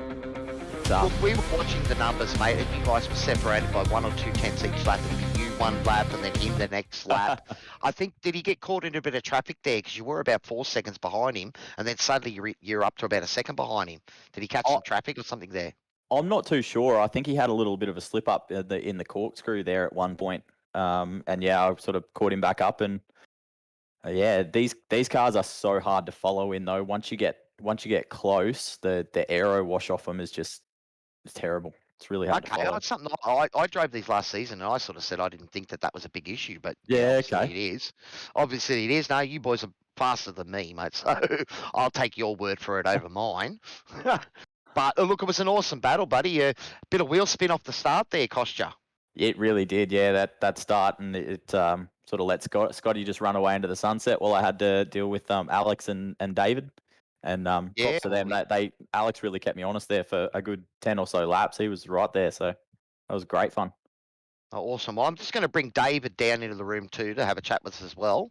Look, we were watching the numbers, mate, and you guys were separated by 1 or 2 tenths each lap. And you one lap and then him the next lap. I think, did he get caught in a bit of traffic there? Because you were about 4 seconds behind him, and then suddenly you're up to about a second behind him. Did he catch some traffic or something there? I'm not too sure. I think he had a little bit of a slip up in the corkscrew there at one point. And yeah, I sort of caught him back up, and yeah, these cars are so hard to follow in though. Once you get close, the aero wash off them is just terrible. It's really hard to follow. That's something I drove these last season, and I sort of said I didn't think that was a big issue, but yeah, okay, it is. Obviously, it is. No, you boys are faster than me, mate. So I'll take your word for it over mine. But look, it was an awesome battle, buddy. A bit of wheel spin off the start there cost you. It really did, yeah. That start, and it sort of let Scotty just run away into the sunset while I had to deal with Alex and David. And props to them. Alex really kept me honest there for a good 10 or so laps. He was right there, so that was great fun. Oh, awesome. Well, I'm just going to bring David down into the room too to have a chat with us as well.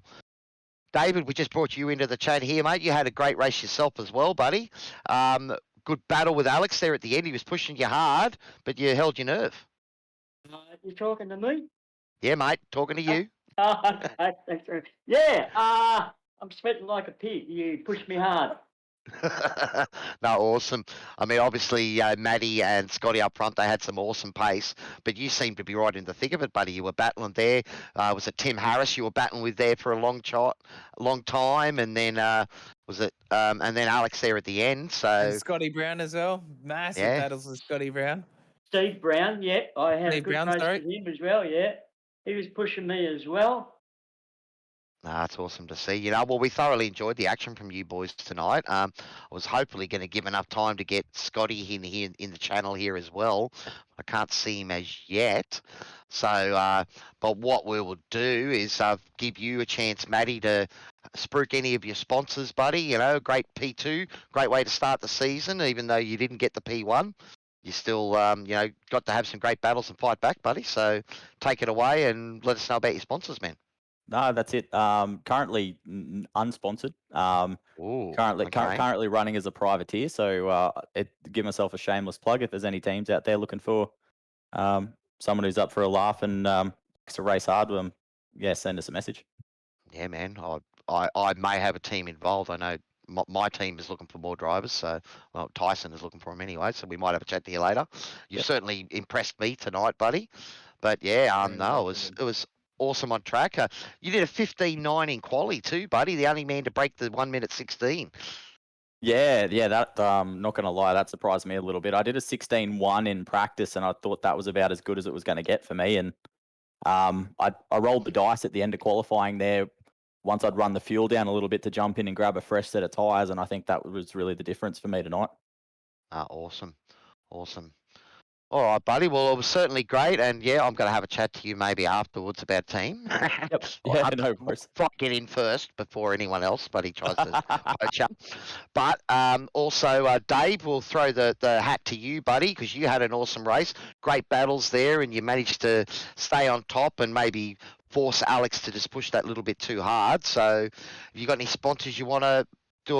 David, we just brought you into the chat here, mate. You had a great race yourself as well, buddy. Good battle with Alex there at the end. He was pushing you hard, but you held your nerve. You talking to me? Yeah, mate, talking to you. Okay, thanks very much. Yeah, I'm sweating like a pig. You pushed me hard. No, awesome. I mean, obviously, Maddie and Scotty up front, they had some awesome pace, but you seemed to be right in the thick of it, buddy. You were battling there. Was it Tim Harris you were battling with there for a long time, and then and then Alex there at the end. So And Scotty Brown as well. Massive battles with Scotty Brown. Steve Brown, yeah, I had Steve a good Brown, race sorry. with him as well. Yeah, he was pushing me as well. It's awesome to see. You know, well, we thoroughly enjoyed the action from you boys tonight. I was hopefully going to give enough time to get Scotty in here in the channel here as well. I can't see him as yet. So, but what we will do is give you a chance, Matty, to spruik any of your sponsors, buddy. You know, great P2, great way to start the season, even though you didn't get the P1. You still, got to have some great battles and fight back, buddy. So take it away and let us know about your sponsors, man. No, that's it. Currently unsponsored. Currently running as a privateer. So give myself a shameless plug. If there's any teams out there looking for someone who's up for a laugh and to race hard with them, send us a message. Yeah, man. I may have a team involved. I know my team is looking for more drivers. So Tyson is looking for them anyway. So we might have a chat to you later. You certainly impressed me tonight, buddy. But it was awesome on track. You did a 15.9 in quali too, buddy. The only man to break the 1 minute 16. Yeah. That not gonna lie, that surprised me a little bit. I did a 16.1 in practice, and I thought that was about as good as it was going to get for me. And I rolled the dice at the end of qualifying there. Once I'd run the fuel down a little bit to jump in and grab a fresh set of tires, and I think that was really the difference for me tonight. Awesome. All right, buddy. Well, it was certainly great, and I'm going to have a chat to you maybe afterwards about team. Yep. Yeah, no worries. Try to get in first before anyone else, but he tries to poach up. But also, Dave, will throw the hat to you, buddy, because you had an awesome race. Great battles there, and you managed to stay on top and maybe force Alex to just push that little bit too hard. So, have you got any sponsors you want to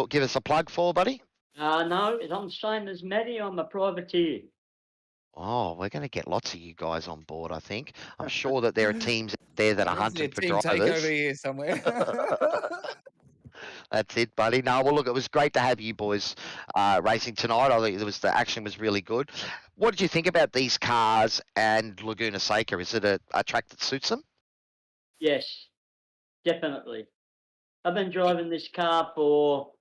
give us a plug for, buddy? No, I'm the same as Matty. I'm a privateer. Oh, we're going to get lots of you guys on board, I think. I'm sure that there are teams there that are hunting for drivers. Takeover here somewhere. That's it, buddy. No, well, look, it was great to have you boys racing tonight. I think the action was really good. What did you think about these cars and Laguna Seca? Is it a track that suits them? Yes, definitely. I've been driving this car for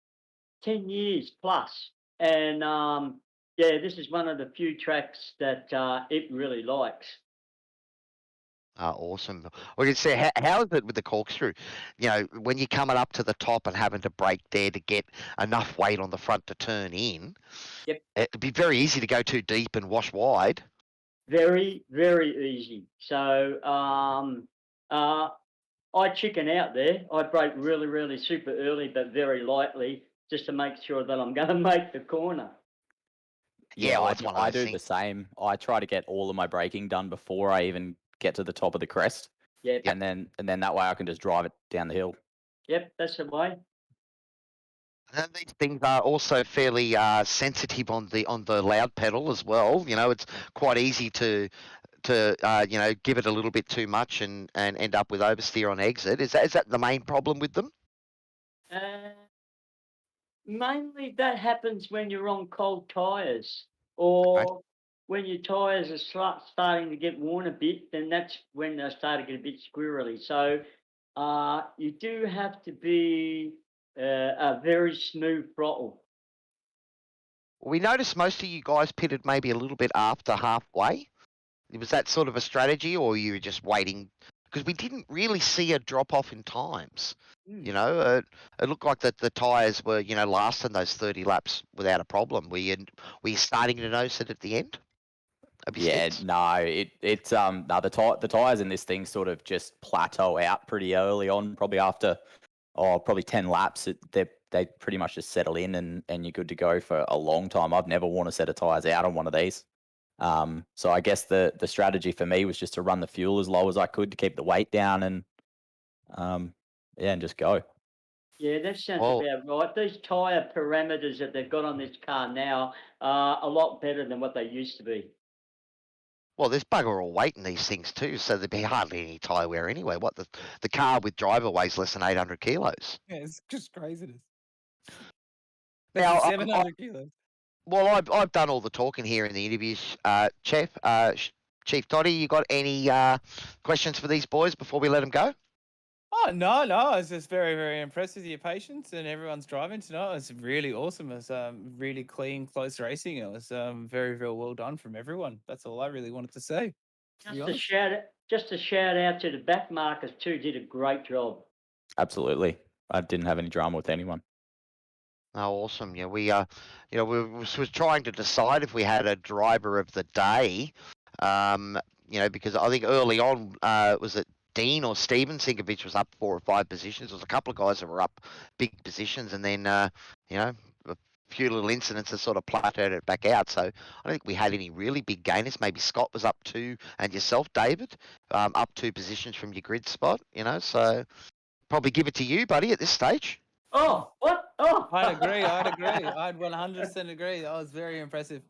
10 years plus, and this is one of the few tracks that it really likes. Awesome. Well, you say, how is it with the corkscrew? You know, when you're coming up to the top and having to brake there to get enough weight on the front to turn in, Yep. it'd be very easy to go too deep and wash wide. Very, very easy. So I chicken out there. I brake really, really super early, but very lightly, just to make sure that I'm going to make the corner. Yeah, well, I, that's one of I those do the things. same. I try to get all of my braking done before I even get to the top of the crest, Yep. and then that way I can just drive it down the hill. Yep, that's the way. And these things are also fairly sensitive on the loud pedal as well. You know, it's quite easy to you know, give it a little bit too much and end up with oversteer on exit. Is that the main problem with them? Mainly that happens when you're on cold tyres, or when your tyres are starting to get worn a bit, then that's when they start to get a bit squirrely. So you do have to be a very smooth throttle. We noticed most of you guys pitted maybe a little bit after halfway. Was that sort of a strategy, or you were just waiting? Because we didn't really see a drop off in times. You know, it looked like that the tyres were, you know, lasting those 30 laps without a problem. Were you starting to notice it at the end of your Yeah, stints? no, it's no, the tires in this thing sort of just plateau out pretty early on, probably after probably 10 laps. They pretty much just settle in and you're good to go for a long time. I've never worn a set of tires out on one of these. So I guess the strategy for me was just to run the fuel as low as I could to keep the weight down and yeah, and just go. Yeah, that sounds Well, about right. These tyre parameters that they've got on this car now are a lot better than what they used to be. well, there's bugger all weight in these things too, so there'd be hardly any tyre wear anyway. What the car with driver weighs less than 800 kilos. Yeah, it's just craziness. Now, That's 700 kilos. Well, I've done all the talking here in the interviews, Chief Toddy. You got any questions for these boys before we let them go? Oh, no. I was just very, very impressed with your patience and everyone's driving tonight. It was really awesome. It was really clean, close racing. It was very, very well done from everyone. That's all I really wanted to say. Just a shout out to the back markers too. Did a great job. Absolutely. I didn't have any drama with anyone. Oh, awesome! Yeah, we you know, we was trying to decide if we had a driver of the day, you know, because I think early on, was it Dean or Steven Sinkovich was up 4 or 5 positions. There was a couple of guys that were up big positions, and then you know, a few little incidents that sort of plateaued it back out. So I don't think we had any really big gainers. Maybe Scott was up 2, and yourself, David, up 2 positions from your grid spot. You know, so probably give it to you, buddy, at this stage. Oh, what? Oh, I'd agree. I'd 100% agree. That was very impressive.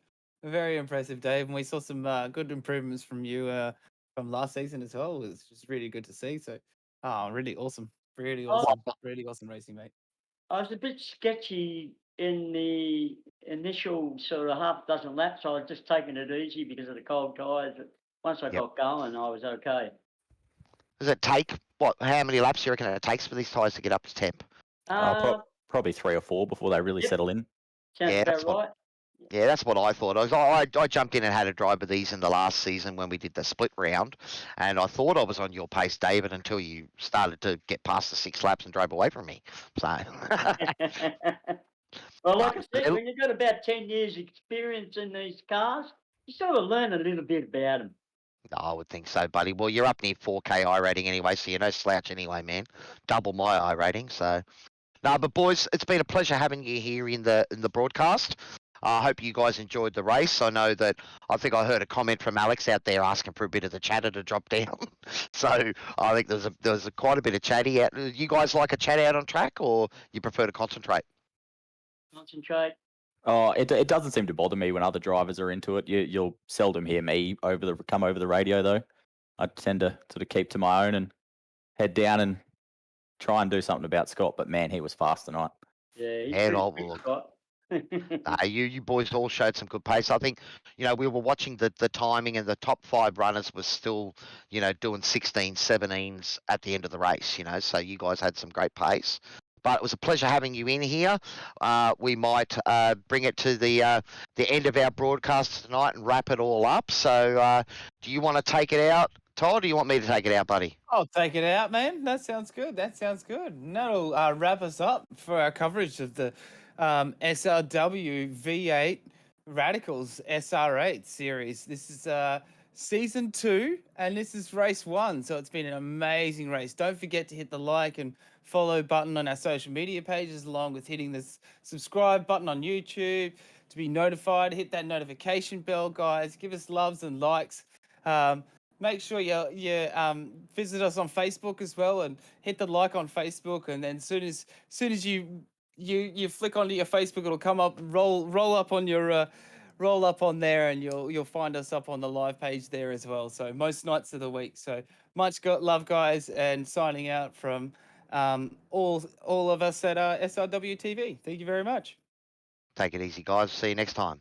Very impressive, Dave. And we saw some good improvements from you from last season as well. It was just really good to see. So, really awesome. Really awesome. Really awesome racing, mate. I was a bit sketchy in the initial sort of half dozen laps. I was just taking it easy because of the cold tyres. But once I got going, I was okay. Does it take how many laps do you reckon it takes for these tyres to get up to temp? Probably 3 or 4 before they really settle in. Sounds about right. Yeah, that's what I thought. I jumped in and had a drive of these in the last season when we did the split round, and I thought I was on your pace, David, until you started to get past the 6 laps and drove away from me. So, well, like I said, when you've got about 10 years experience in these cars, you sort of learn a little bit about them. I would think so, buddy. Well, you're up near 4K I rating anyway, so you're no slouch anyway, man. Double my I rating, so. No, but boys, it's been a pleasure having you here in the broadcast. I hope you guys enjoyed the race. I know that I think I heard a comment from Alex out there asking for a bit of the chatter to drop down. So I think there's quite a bit of chatty out. You guys like a chat out on track, or you prefer to concentrate? Concentrate. Oh, it doesn't seem to bother me when other drivers are into it. You'll seldom hear me come over the radio though. I tend to sort of keep to my own and head down and try and do something about Scott. But man, he was fast tonight. Yeah, he's pretty quick, Scott. You boys all showed some good pace. I think, you know, we were watching the timing, and the top 5 runners were still, you know, doing 16s, 17s at the end of the race, you know, so you guys had some great pace. But it was a pleasure having you in here. We might bring it to the end of our broadcast tonight and wrap it all up. So do you want to take it out, Todd, do you want me to take it out, buddy? I'll take it out, man. That sounds good. That sounds good. And that'll wrap us up for our coverage of the SRW V8 Radicals SR8 series. This is season 2, and this is race 1. So it's been an amazing race. Don't forget to hit the like and follow button on our social media pages, along with hitting this subscribe button on YouTube to be notified. Hit that notification bell, guys. Give us loves and likes. Make sure you visit us on Facebook as well, and hit the like on Facebook. And then soon as you flick onto your Facebook, it'll come up, roll up on your roll up on there, and you'll find us up on the live page there as well. So most nights of the week. So much love, guys, and signing out from all of us at SRW TV. Thank you very much. Take it easy, guys. See you next time.